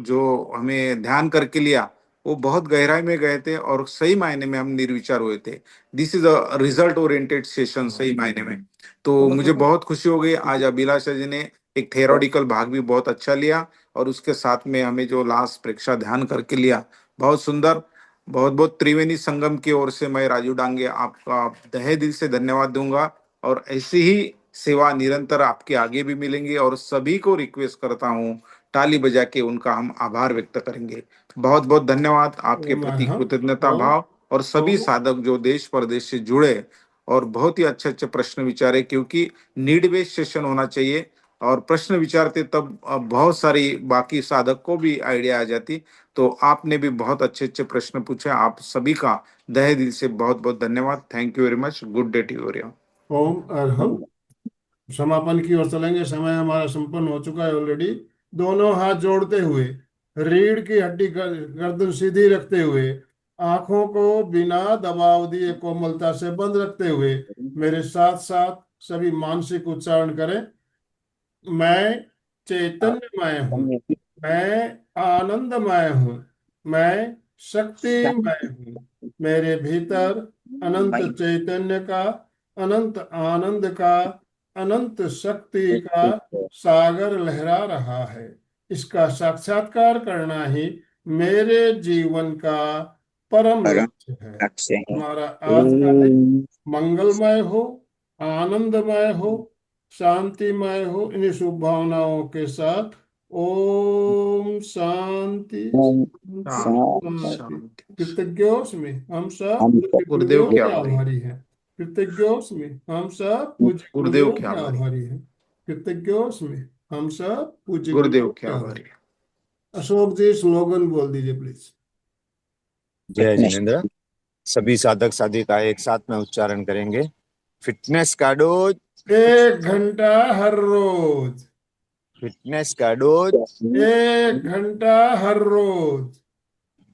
जो हमें ध्यान करके लिया, वो बहुत गहराई में गए थे और सही मायने में हम निर्विचार हुए थे। This is a result oriented session सही मायने में। तो मुझे बहुत खुशी हो गई आज अभिलाषा जी ने एक थेरोटिकल भाग भी बहुत अच्छा लिया और उसके साथ में हमें जो लास्ट परीक्षा ध्यान करके लिया, बहुत सुंदर। बहुत बहुत त्रिवेणी संगम की ओर से मैं राजू डांगे आपका तहे दिल से धन्यवाद दूंगा, और ऐसी ही सेवा निरंतर आपके आगे भी मिलेंगी। और सभी को रिक्वेस्ट करता हूँ, ताली बजा के उनका हम आभार व्यक्त करेंगे। बहुत बहुत धन्यवाद, आपके ओम प्रति अरहम। कृतज्ञता ओम भाव। और सभी ओम साधक जो देश प्रदेश से जुड़े और बहुत ही अच्छे अच्छे प्रश्न विचारे, क्योंकि नीड बेस्ड सेशन होना चाहिए और प्रश्न विचारते तब बहुत सारी बाकी साधक को भी आइडिया आ जाती। तो आपने भी बहुत अच्छे अच्छे प्रश्न पूछे, आप सभी का तहे दिल से बहुत बहुत धन्यवाद। Thank you very much. Good day to you. ओम अरहम। समापन की ओर चलेंगे, समय हमारा संपन्न हो चुका है ऑलरेडी। दोनों हाथ जोड़ते हुए, रीढ़ की हड्डी गर्दन सीधी रखते हुए, आंखों को बिना दबाव दिए कोमलता से बंद रखते हुए, मेरे साथ साथ सभी मानसिक उच्चारण करें। मैं चैतन्यमय हूँ, मैं आनंदमय हूँ, मैं शक्तिमय हूँ। मेरे भीतर अनंत चैतन्य का, अनंत आनंद का, अनंत शक्ति का सागर लहरा रहा है। इसका साक्षात्कार करना ही मेरे जीवन का परम लक्ष्य है। हमारा आज का दिन मंगलमय हो, आनंदमय हो, शांतिमय हो। इन्हीं शुभ भावनाओं के साथ ओम शांति शांति शांति। कृतज्ञोस्मि, हम सब पूज्य गुरुदेव गुरुदेव की के आभारी, आभारी हैं। कृतज्ञोस्मि, हम सब पूज्य गुरुदेव गुरुदेव की के आभारी, आभारी हैं। कृतज्ञोस्मि, हम सब पूज्य गुरुदेव गुरुदेव की के आभारी। आभारी। अशोक जी स्लोगन बोल दीजिए प्लीज। जय जिनेन्द्र। सभी साधक साधिका एक साथ में उच्चारण करेंगे। फिटनेस का डोज 1 घंटा हर रोज, फिटनेस का डोज 1 घंटा हर रोज,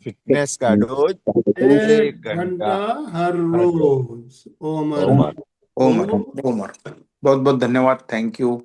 फिटनेस का डोज 1 1 घंटा घंटा हर हर रोज। रोज। ओम ओम ओमर ओमर, बहुत बहुत धन्यवाद। Thank you.